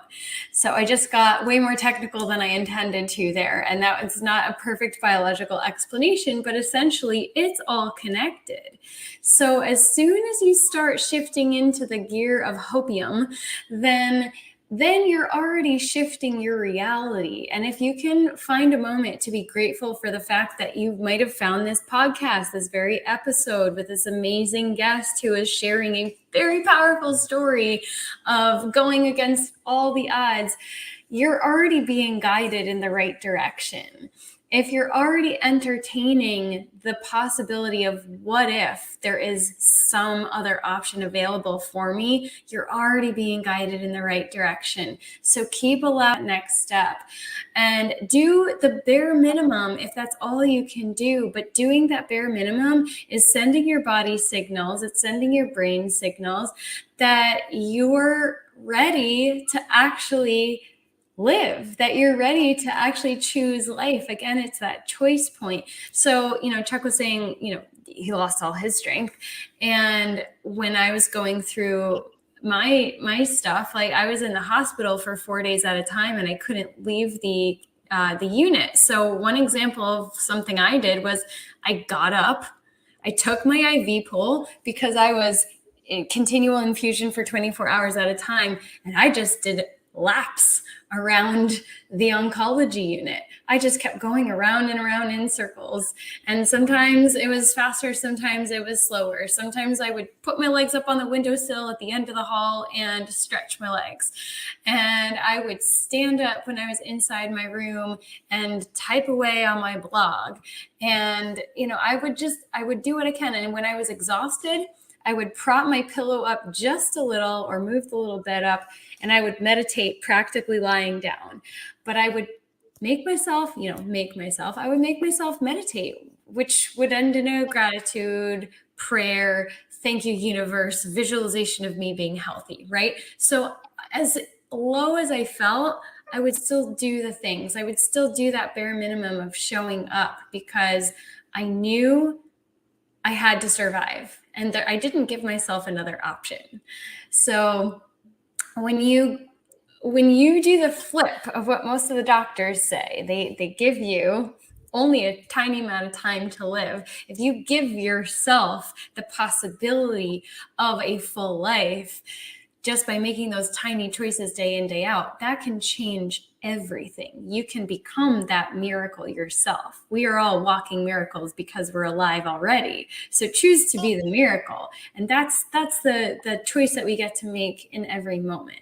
So I just got way more technical than I intended to there. And that was not a perfect biological explanation, but essentially it's all connected. So as soon as you start shifting into the gear of hopium, then you're already shifting your reality. And if you can find a moment to be grateful for the fact that you might have found this podcast, this very episode with this amazing guest who is sharing a very powerful story of going against all the odds, you're already being guided in the right direction. If you're already entertaining the possibility of what if there is some other option available for me, you're already being guided in the right direction. So keep allowing that next step and do the bare minimum if that's all you can do. But doing that bare minimum is sending your body signals, it's sending your brain signals that you're ready to actually live, that you're ready to actually choose life. Again, it's that choice point. So, Chuck was saying, he lost all his strength. And when I was going through my stuff, like I was in the hospital for 4 days at a time and I couldn't leave the unit. So one example of something I did was I got up, I took my IV pull because I was in continual infusion for 24 hours at a time. And I just did laps around the oncology unit. I just kept going around and around in circles. And sometimes it was faster, sometimes it was slower. Sometimes I would put my legs up on the windowsill at the end of the hall and stretch my legs. And I would stand up when I was inside my room and type away on my blog. And, I would do what I can. And when I was exhausted, I would prop my pillow up just a little or move the little bed up, and I would meditate practically lying down. But I would make myself meditate, which would end in a gratitude, prayer, thank you, universe, visualization of me being healthy, right? So as low as I felt, I would still do the things. I would still do that bare minimum of showing up because I knew I had to survive, and I didn't give myself another option. So when you do the flip of what most of the doctors say, they give you only a tiny amount of time to live. If you give yourself the possibility of a full life, just by making those tiny choices day in, day out, that can change everything. You can become that miracle yourself. We are all walking miracles because we're alive already. So choose to be the miracle. And that's the choice that we get to make in every moment.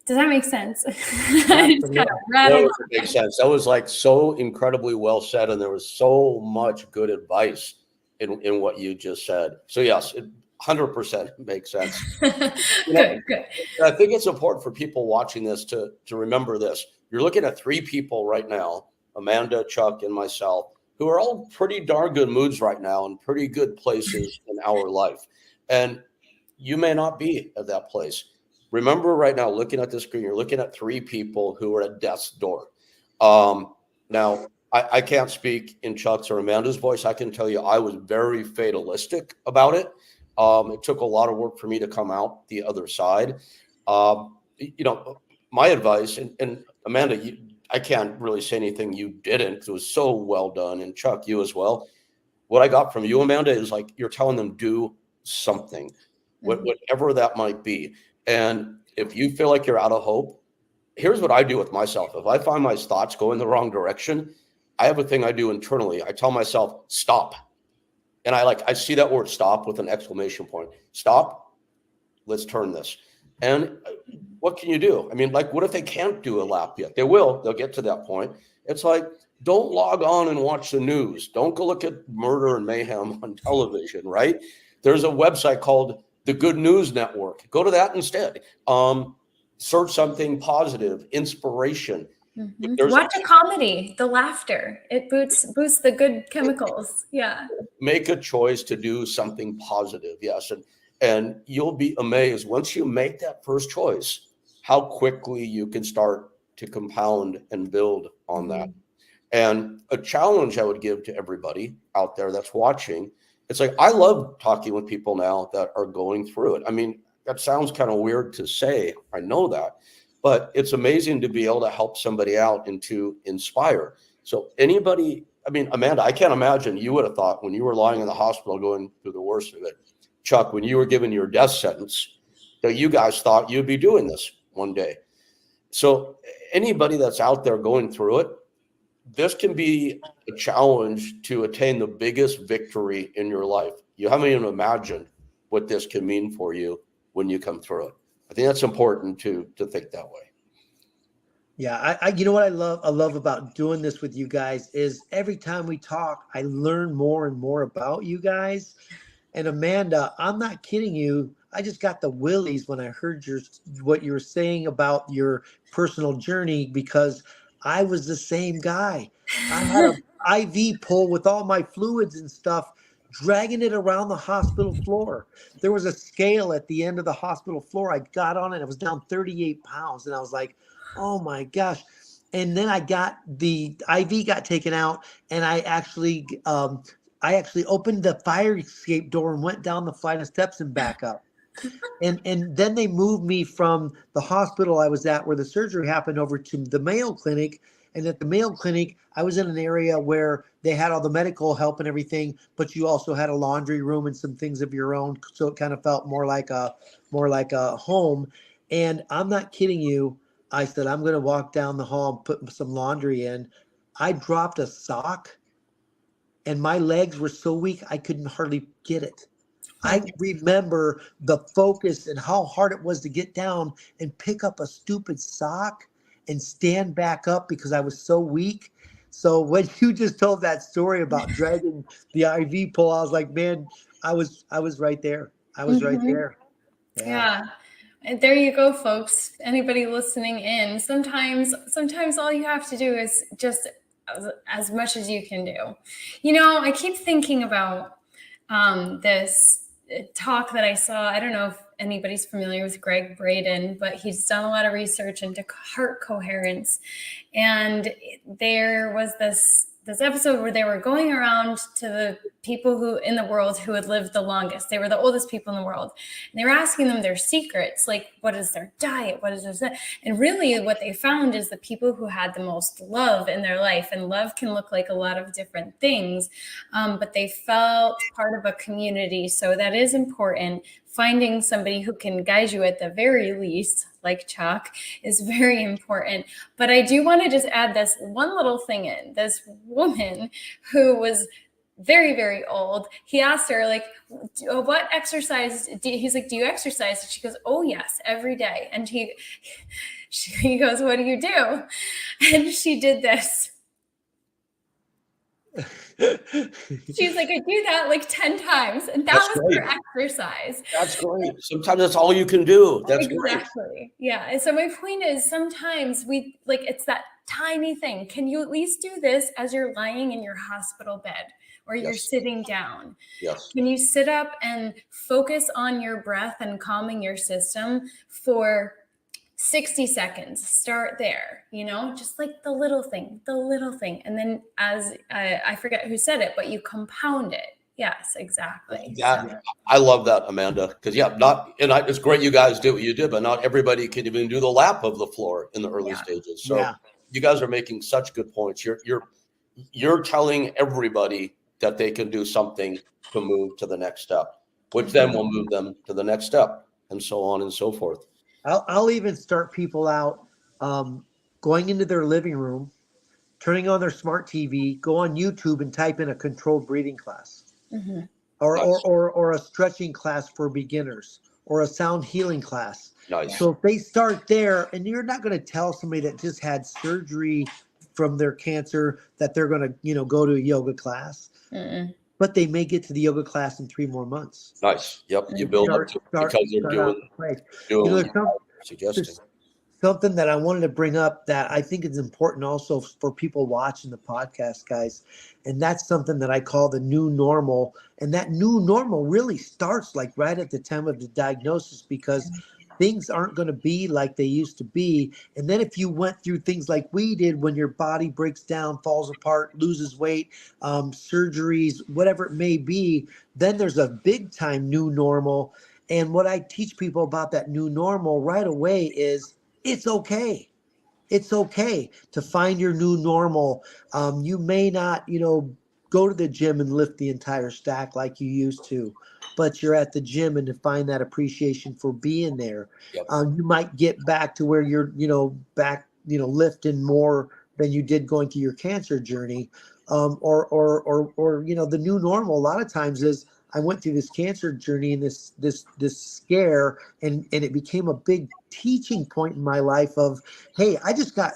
Does that make sense? That makes sense. That was like so incredibly well said. And there was so much good advice in what you just said. So yes, 100% makes sense. Good. I think it's important for people watching this to remember this. You're looking at three people right now, Amanda, Chuck, and myself, who are all pretty darn good moods right now and pretty good places in our life. And you may not be at that place. Remember right now, looking at the screen, you're looking at three people who are at death's door. Now, I can't speak in Chuck's or Amanda's voice. I can tell you I was very fatalistic about it. It took a lot of work for me to come out the other side. My advice, and Amanda, I can't really say anything you didn't because it was so well done. And Chuck, you as well. What I got from you, Amanda, is like you're telling them do something, whatever that might be. And if you feel like you're out of hope, here's what I do with myself. If I find my thoughts go in the wrong direction, I have a thing I do internally. I tell myself, stop. And I see that word stop with an exclamation point. Stop. Let's turn this. And what can you do? I mean, like, what if they can't do a lap yet? They will. They'll get to that point. It's like, don't log on and watch the news. Don't go look at murder and mayhem on television, right? There's a website called the Good News Network. Go to that instead. Search something positive, inspiration. Watch a comedy, the laughter. It boosts the good chemicals. Yeah. Make a choice to do something positive. Yes. And you'll be amazed once you make that first choice, how quickly you can start to compound and build on that. And a challenge I would give to everybody out there that's watching, it's like, I love talking with people now that are going through it. I mean, that sounds kind of weird to say. I know that, but it's amazing to be able to help somebody out and to inspire. So anybody, I mean, Amanda, I can't imagine you would have thought when you were lying in the hospital going through the worst of it, Chuck, when you were given your death sentence, that you guys thought you'd be doing this one day. So anybody that's out there going through it, this can be a challenge to attain the biggest victory in your life. You haven't even imagined what this can mean for you when you come through it. I think that's important to think that way. Yeah, I you know what I love about doing this with you guys is every time we talk, I learn more and more about you guys. And Amanda, I'm not kidding you. I just got the willies when I heard what you were saying about your personal journey because I was the same guy. I had an IV pull with all my fluids and stuff, dragging it around the hospital floor. There was a scale at the end of the hospital floor. I got on it. I was down 38 pounds. And I was like, oh my gosh. And then the IV got taken out and I actually opened the fire escape door and went down the flight of steps and back up. And then they moved me from the hospital I was at where the surgery happened over to the Mayo Clinic. And at the Mayo Clinic, I was in an area where they had all the medical help and everything, but you also had a laundry room and some things of your own. So it kind of felt more like a home. And I'm not kidding you. I said, I'm going to walk down the hall and put some laundry in. I dropped a sock and my legs were so weak, I couldn't hardly get it. I remember the focus and how hard it was to get down and pick up a stupid sock and stand back up because I was so weak. So when you just told that story about dragging the IV pole, I was like, man, I was right there. I was right there. Yeah. And there you go, folks. Anybody listening in, sometimes all you have to do is just as much as you can do. You know, I keep thinking about this talk that I saw. I don't know if anybody's familiar with Greg Braden, but he's done a lot of research into heart coherence. And there was this episode where they were going around to the people who in the world who had lived the longest. They were the oldest people in the world. And they were asking them their secrets, like what is their diet? What is this? And really what they found is the people who had the most love in their life, and love can look like a lot of different things, but they felt part of a community. So that is important. Finding somebody who can guide you at the very least, like Chuck, is very important. But I do want to just add this one little thing in. This woman who was very, very old, he asked her, like, what exercise he's like, do you exercise? And she goes, oh yes, every day. And he goes, what do you do? And she did this. She's like, I do that like 10 times. And that was her exercise. That's great. Sometimes that's all you can do. That's exactly. Great. Yeah. And so my point is, sometimes we like, it's that tiny thing. Can you at least do this as you're lying in your hospital bed or you're sitting down? Yes. Can you sit up and focus on your breath and calming your system for 60 seconds? Start there, you know, just like the little thing. And then as I forget who said it, but you compound it. Yes, exactly. I love that, Amanda, because it's great you guys did what you did, but not everybody can even do the lap of the floor in the early stages. So you guys are making such good points. You're telling everybody that they can do something to move to the next step, which then will move them to the next step, and so on and so forth. I'll even start people out going into their living room, turning on their smart TV, go on YouTube and type in a controlled breathing class, or a stretching class for beginners, or a sound healing class. Nice. So if they start there, and you're not going to tell somebody that just had surgery from their cancer that they're going to, go to a yoga class. But they may get to the yoga class in 3 more months. Nice. Yep. You build up to because they're doing suggesting. Something that I wanted to bring up that I think is important also for people watching the podcast, guys. And that's something that I call the new normal. And that new normal really starts like right at the time of the diagnosis, because things aren't going to be like they used to be. And then if you went through things like we did, when your body breaks down, falls apart, loses weight, surgeries, whatever it may be, then there's a big time new normal. And what I teach people about that new normal right away is it's okay. It's okay to find your new normal. You may not, go to the gym and lift the entire stack like you used to, but you're at the gym and to find that appreciation for being there. Yep. You might get back to where you're, lifting more than you did going through your cancer journey. Or the new normal a lot of times is, I went through this cancer journey and this scare, and it became a big teaching point in my life of, hey, I just got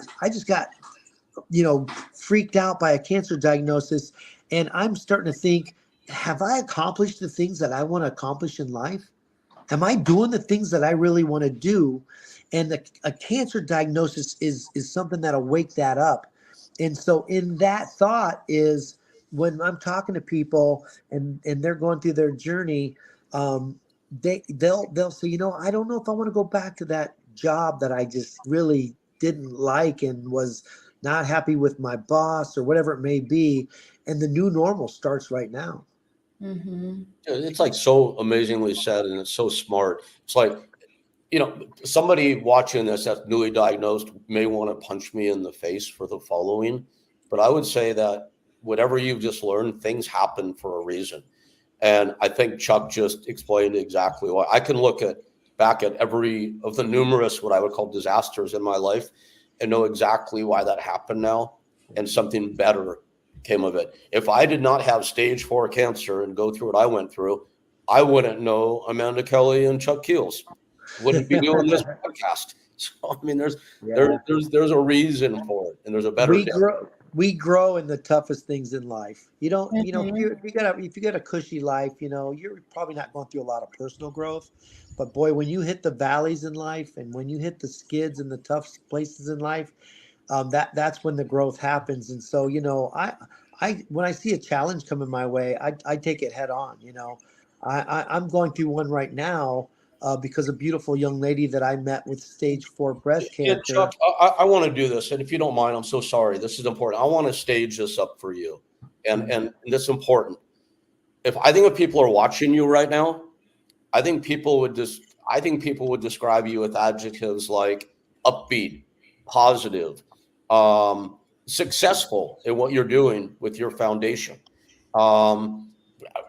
freaked out by a cancer diagnosis, and I'm starting to think, have I accomplished the things that I want to accomplish in life? Am I doing the things that I really want to do? And a cancer diagnosis is something that'll wake that up. And so in that thought is, when I'm talking to people and they're going through their journey, they'll say, I don't know if I want to go back to that job that I just really didn't like and was not happy with my boss or whatever it may be. And the new normal starts right now. It's like so amazingly said, and it's so smart. It's like, somebody watching this that's newly diagnosed may want to punch me in the face for the following, but I would say that whatever you've just learned, things happen for a reason. And I think Chuck just explained exactly why. I can look back at every of the numerous, what I would call disasters in my life, and know exactly why that happened now, and something better came of it. If I did not have stage 4 cancer and go through what I went through, I wouldn't know Amanda Kelly and Chuck Keels. Wouldn't be doing this podcast. So I mean, Yeah. there's a reason for it, and there's a better we day. grow in the toughest things in life. You don't, Mhm. if you got a cushy life, you're probably not going through a lot of personal growth. But boy, when you hit the valleys in life, and when you hit the skids and the tough places in life, that's when the growth happens. And so, I when I see a challenge coming my way, I take it head on. I'm going through one right now, because a beautiful young lady that I met with stage 4 breast And cancer. Chuck, I want to do this, and if you don't mind, I'm so sorry. This is important. I want to stage this up for you, and this is important. If people are watching you right now, I think people would describe you with adjectives like upbeat, positive, successful in what you're doing with your foundation, um,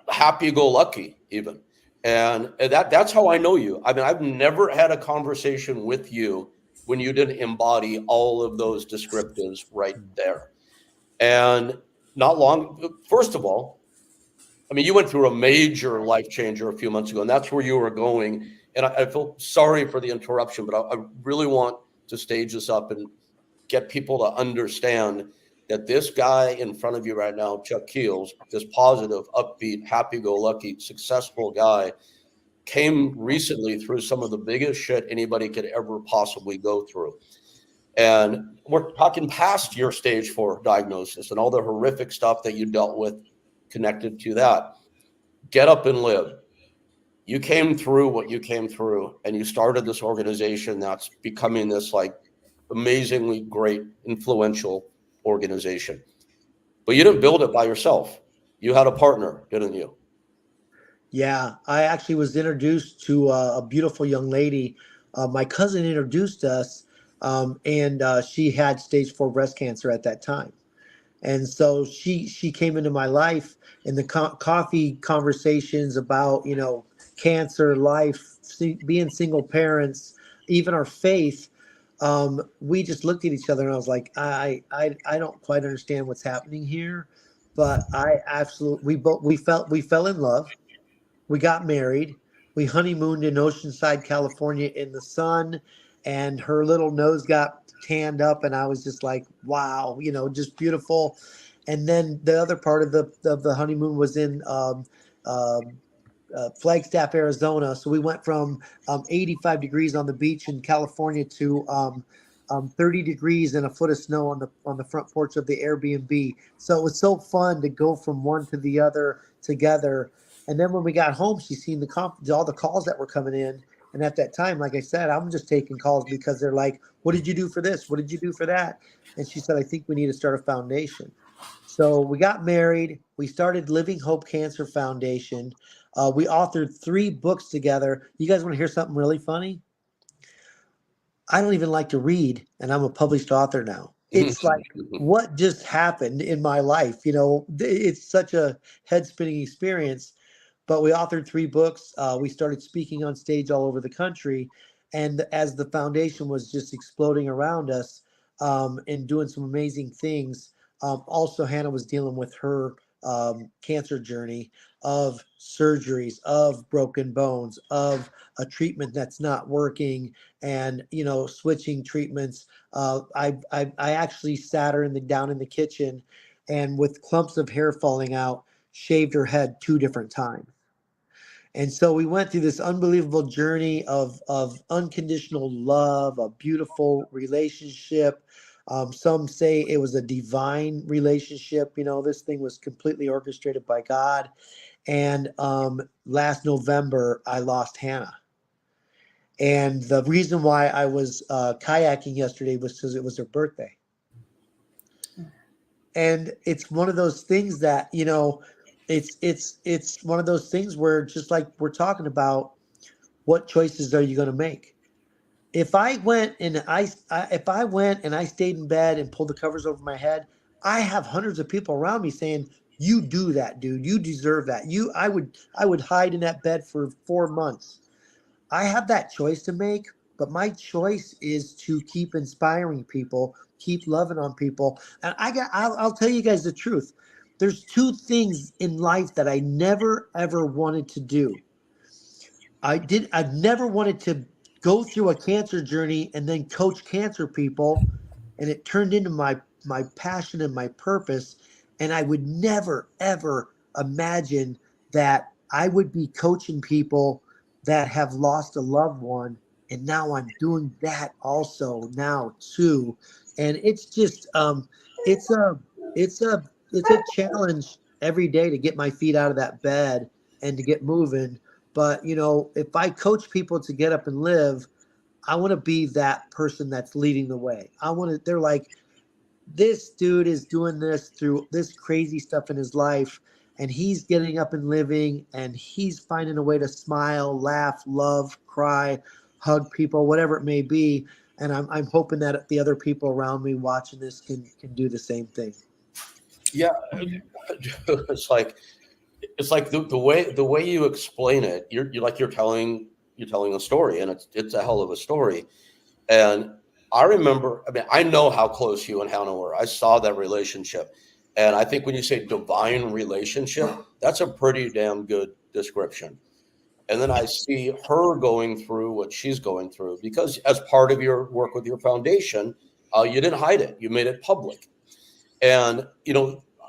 happy-go-lucky, even. And that's how I know you. I mean, I've never had a conversation with you when you didn't embody all of those descriptives right there. And not long, first of all, I mean, you went through a major life changer a few months ago, and that's where you were going. And I feel sorry for the interruption, but I really want to stage this up and get people to understand that this guy in front of you right now, Chuck Keels, this positive, upbeat, happy-go-lucky, successful guy, came recently through some of the biggest shit anybody could ever possibly go through. And we're talking past your stage 4 diagnosis and all the horrific stuff that you dealt with connected to that. Get up and live. You came through what you came through, and you started this organization that's becoming this like amazingly great, influential organization. But you didn't build it by yourself. You had a partner, didn't you? Yeah, I actually was introduced to a beautiful young lady. My cousin introduced us, and she had stage 4 breast cancer at that time. And so she came into my life, in the coffee conversations about, cancer, life, being single parents, even our faith. We just looked at each other, and I was like, I don't quite understand what's happening here, but I absolutely we fell in love. We got married. We honeymooned in Oceanside, California in the sun, and her little nose got tanned up, and I was just like, wow, just beautiful. And then the other part of the honeymoon was in um, Flagstaff, Arizona. So we went from 85 degrees on the beach in California to 30 degrees and a foot of snow on the front porch of the Airbnb. So it was so fun to go from one to the other together. And then when we got home, she seen all the calls that were coming in. And at that time, like I said, I'm just taking calls because they're like, "What did you do for this? What did you do for that?" And she said, "I think we need to start a foundation." So we got married. We started Living Hope Cancer Foundation. We authored 3 books together. You guys want to hear something really funny? I don't even like to read, and I'm a published author now. It's like, what just happened in my life? It's such a head spinning experience. But we authored 3 books. We started speaking on stage all over the country. And as the foundation was just exploding around us, and doing some amazing things, also Hannah was dealing with her cancer journey of surgeries, of broken bones, of a treatment that's not working, and switching treatments. I actually sat her down in the kitchen, and with clumps of hair falling out, shaved her head 2 different times. And so we went through this unbelievable journey of unconditional love, a beautiful relationship. Some say it was a divine relationship. This thing was completely orchestrated by God. And last November, I lost Hannah. And the reason why I was kayaking yesterday was because it was her birthday. And it's one of those things that, it's one of those things where, just like we're talking about, what choices are you going to make? If I went and if I went and I stayed in bed and pulled the covers over my head, I have hundreds of people around me saying, "You do that, dude. You deserve that." I would hide in that bed for 4 months. I have that choice to make, but my choice is to keep inspiring people, keep loving on people. And I'll tell you guys the truth. There's two things in life that I never ever wanted to do. I've never wanted to go through a cancer journey and then coach cancer people, and it turned into my passion and my purpose. And I would never ever imagine that I would be coaching people that have lost a loved one, and now I'm doing that also now too. And it's just it's a it's a challenge every day to get my feet out of that bed and to get moving. But if I coach people to get up and live, I want to be that person that's leading the way. They're like, this dude is doing this through this crazy stuff in his life, and he's getting up and living, and he's finding a way to smile, laugh, love, cry, hug people, whatever it may be. And I'm hoping that the other people around me watching this can do the same thing. Yeah. It's like the way you explain it, you're telling a story, and it's a hell of a story. And I remember, I mean, I know how close you and Hannah were. I saw that relationship. And I think when you say divine relationship, that's a pretty damn good description. And then I see her going through what she's going through, because as part of your work with your foundation, you didn't hide it. You made it public. And,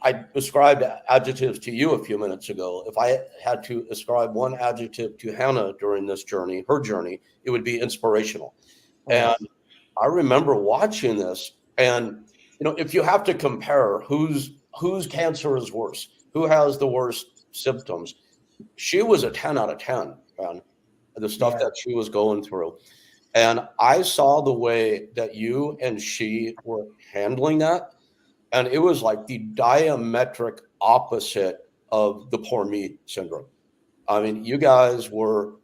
I ascribed adjectives to you a few minutes ago. If I had to ascribe one adjective to Hannah during this journey, her journey, it would be inspirational. And I remember watching this, and if you have to compare whose cancer is worse, who has the worst symptoms, she was a 10 out of 10, man. The stuff that she was going through. And I saw the way that you and she were handling that. And it was like the diametric opposite of the poor me syndrome. I mean, you guys were,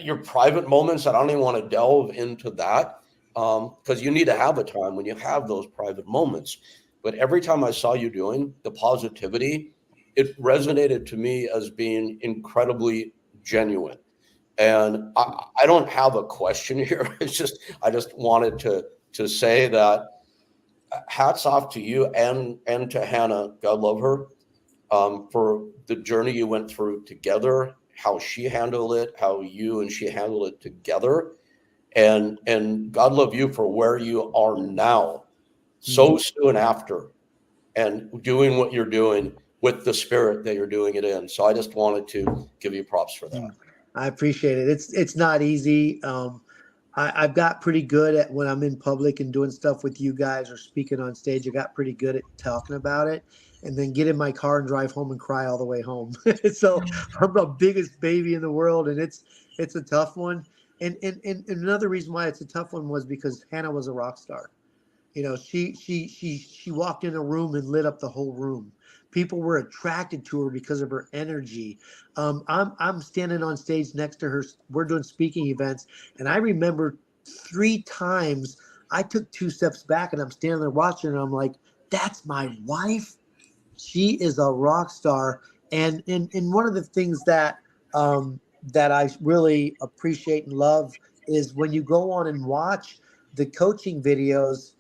your private moments, I don't even want to delve into that, because you need to have a time when you have those private moments. But every time I saw you doing the positivity, it resonated to me as being incredibly genuine. And I don't have a question here. I just wanted to say that hats off to you and to Hannah, God love her, for the journey you went through together, how she handled it, how you and she handled it together, and God love you for where you are now, so soon after, and doing what you're doing with the spirit that you're doing it in. So I just wanted to give you props for that. I appreciate it. It's not easy. I've got pretty good at when I'm in public and doing stuff with you guys or speaking on stage. I got pretty good at talking about it, and then get in my car and drive home and cry all the way home. So I'm the biggest baby in the world, and it's a tough one. And another reason why it's a tough one was because Hannah was a rock star. She walked in a room and lit up the whole room. People were attracted to her because of her energy. I'm standing on stage next to her. We're doing speaking events, and I remember 3 times I took 2 steps back, and I'm standing there watching, and I'm like, "That's my wife. She is a rock star." And one of the things that that I really appreciate and love is when you go on and watch the coaching videos.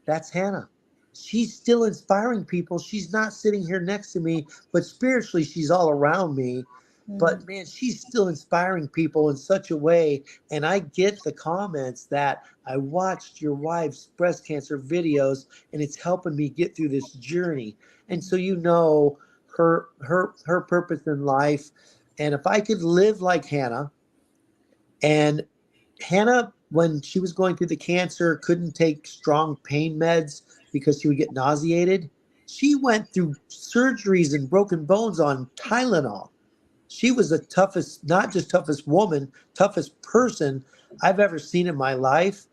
That's Hannah. She's still inspiring people. She's not sitting here next to me, but spiritually, she's all around me. But man, she's still inspiring people in such a way. And I get the comments that I watched your wife's breast cancer videos, and it's helping me get through this journey. And so her purpose in life. And if I could live like Hannah, and Hannah, when she was going through the cancer, couldn't take strong pain meds because she would get nauseated. She went through surgeries and broken bones on Tylenol. She was the toughest, not just toughest woman, toughest person I've ever seen in my life.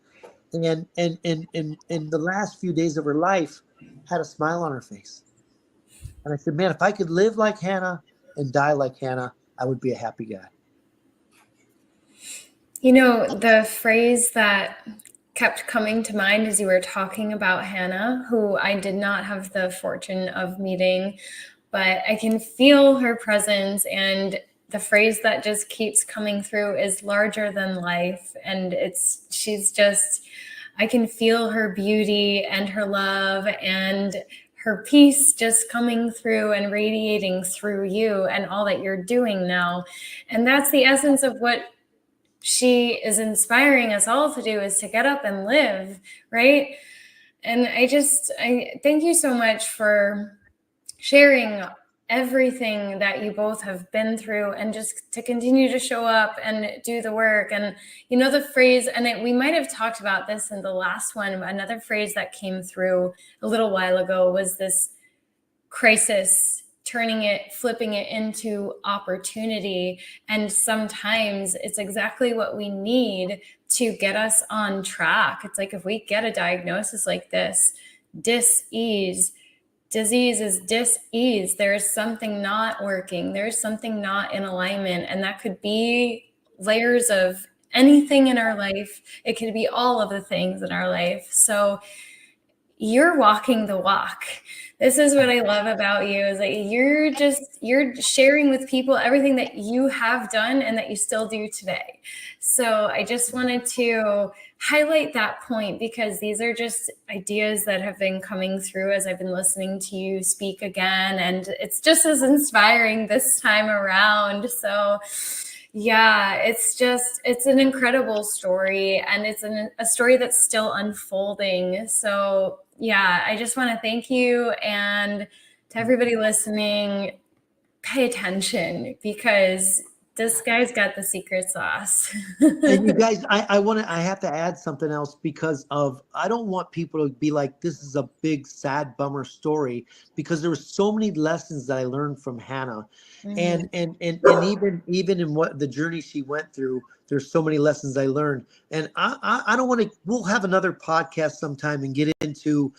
And in the last few days of her life, had a smile on her face. And I said, man, if I could live like Hannah and die like Hannah, I would be a happy guy. The phrase that kept coming to mind as you were talking about Hannah, who I did not have the fortune of meeting, but I can feel her presence and the phrase that just keeps coming through is larger than life. And she's just, I can feel her beauty and her love and her peace just coming through and radiating through you and all that you're doing now. And that's the essence of what she is inspiring us all to do, is to get up and live, right? And I thank you so much for sharing everything that you both have been through, and just to continue to show up and do the work. And the phrase, and we might have talked about this in the last one, another phrase that came through a little while ago was this crisis, flipping it into opportunity. And sometimes it's exactly what we need to get us on track. It's like, if we get a diagnosis like this, disease is dis-ease. There is something not working. There's something not in alignment. And that could be layers of anything in our life. It could be all of the things in our life. So you're walking the walk. This is what I love about you, is that you're sharing with people everything that you have done and that you still do today. So I just wanted to highlight that point, because these are just ideas that have been coming through as I've been listening to you speak again. And it's just as inspiring this time around. So yeah, it's an incredible story, and it's a story that's still unfolding. So yeah, I just want to thank you, and to everybody listening, pay attention, because this guy's got the secret sauce. And you guys, I have to add something else, because I don't want people to be like, this is a big sad bummer story, because there were so many lessons that I learned from Hannah. Mm-hmm. And even in what the journey she went through, there's so many lessons I learned. And I don't want to, we'll have another podcast sometime and get into,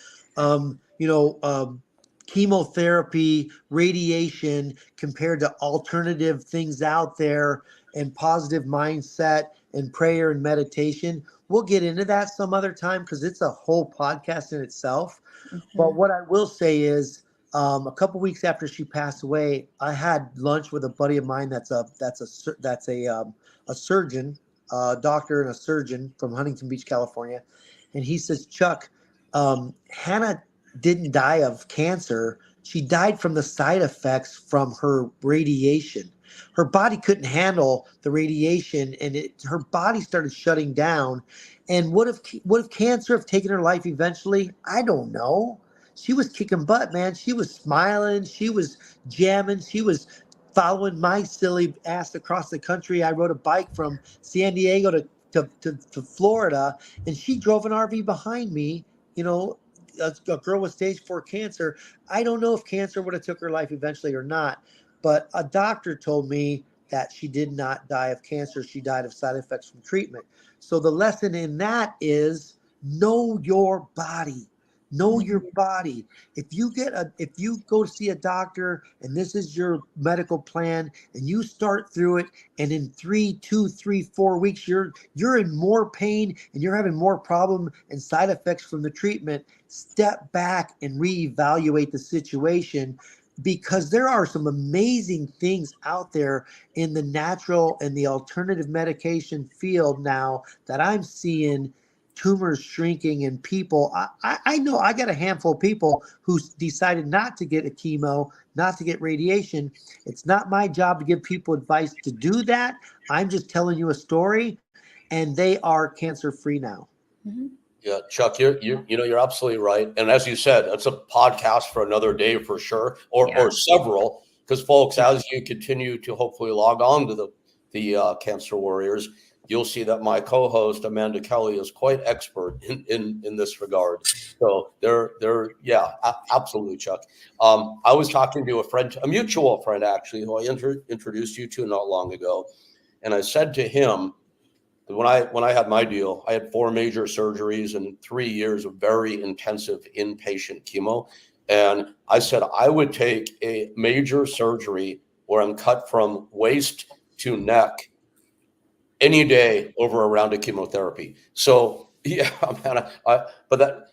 chemotherapy, radiation compared to alternative things out there, and positive mindset and prayer and meditation. We'll get into that some other time, because it's a whole podcast in itself. Mm-hmm. But what I will say is, a couple weeks after she passed away, I had lunch with a buddy of mine that's a surgeon, doctor and a surgeon from Huntington Beach, California, and he says, Chuck, Hannah didn't die of cancer. She died from the side effects from her radiation. Her body couldn't handle the radiation, and her body started shutting down. And what if cancer have taken her life eventually? I don't know. She was kicking butt, man. She was smiling. She was jamming. She was following my silly ass across the country. I rode a bike from San Diego to Florida, and she drove an RV behind me. A girl with stage 4 cancer. I don't know if cancer would have took her life eventually or not, but a doctor told me that she did not die of cancer. She died of side effects from treatment. So the lesson in that is, know your body. Know your body. If you go to see a doctor and this is your medical plan, and you start through it, and in 2, 3, 4 weeks you're in more pain and you're having more problem and side effects from the treatment, step back and reevaluate the situation, because there are some amazing things out there in the natural and the alternative medication field now that I'm seeing tumors shrinking in people. I know I got a handful of people who decided not to get a chemo, not to get radiation. It's not my job to give people advice to do that. I'm just telling you a story, and they are cancer free now. Mm-hmm. Yeah, Chuck, you're absolutely right. And as you said, it's a podcast for another day for sure, or several, because folks, as you continue to hopefully log on to the Cancer Warriors, you'll see that my co-host Amanda Kelly is quite expert in this regard. So absolutely, Chuck. I was talking to a mutual friend actually, who I introduced you to not long ago, and I said to him, when I had my deal, I had 4 major surgeries and 3 years of very intensive inpatient chemo. And I said I would take a major surgery where I'm cut from waist to neck any day over a round of chemotherapy. So yeah, man, but that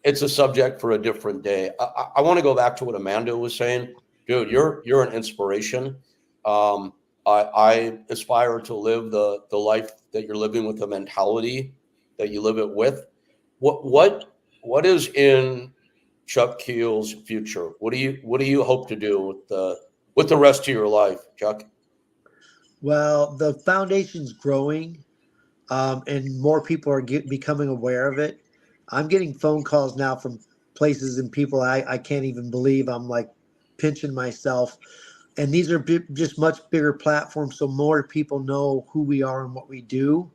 it's a subject for a different day. I want to go back to what Amanda was saying, dude. You're an inspiration. I aspire to live the life that you're living with, the mentality that you live it with. What is in Chuck Keels' future? What do you hope to do with the rest of your life, Chuck? Well, the foundation's growing, and more people are becoming aware of it. I'm getting phone calls now from places and people I can't even believe. I'm like pinching myself. And these are just much bigger platforms, so more people know who we are and what we do.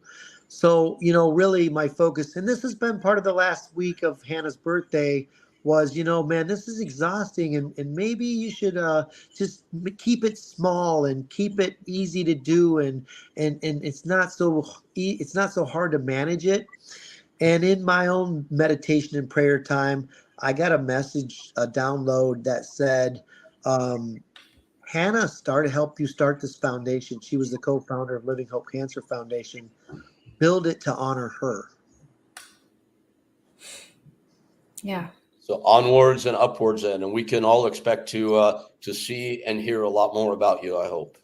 So, really my focus, and this has been part of the last week of Hannah's birthday, was, man, this is exhausting, and maybe you should just keep it small and keep it easy to do, and it's not so hard to manage it. And in my own meditation and prayer time, I got a message, a download that said, Hannah helped you start this foundation. She was the co-founder of Living Hope Cancer Foundation. Build it to honor her. Yeah. So onwards and upwards, and we can all expect to see and hear a lot more about you, I hope.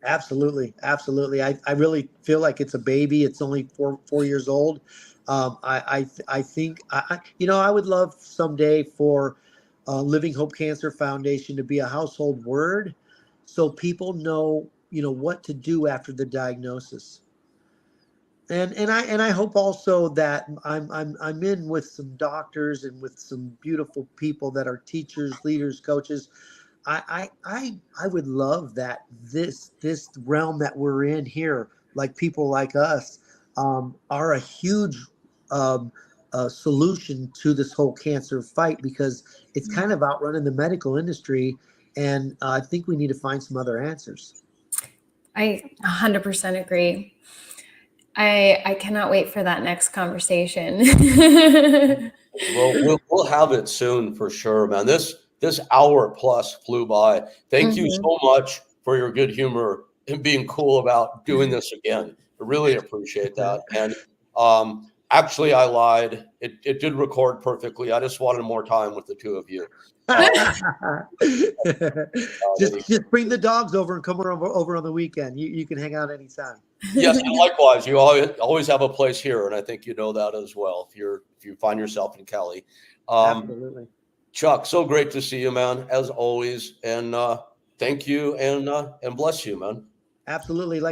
Absolutely, absolutely. I really feel like it's a baby. It's only 4 years old. I think I would love someday for Living Hope Cancer Foundation to be a household word, so people know what to do after the diagnosis. And I hope also that I'm in with some doctors and with some beautiful people that are teachers, leaders, coaches. I would love that this realm that we're in here, like people like us, are a huge solution to this whole cancer fight, because it's kind of outrunning the medical industry, and I think we need to find some other answers. I 100% agree. I cannot wait for that next conversation. Well, we'll have it soon for sure, man. This hour plus flew by. Thank you so much for your good humor and being cool about doing this again. I really appreciate that. And actually, I lied. It did record perfectly. I just wanted more time with the two of you. Just bring the dogs over and come over on the weekend. You can hang out anytime. Yes, and likewise, you always have a place here, and I think you know that as well. If you find yourself in Cali, Absolutely. Chuck, so great to see you, man, as always, and thank you and bless you, man. Absolutely. Like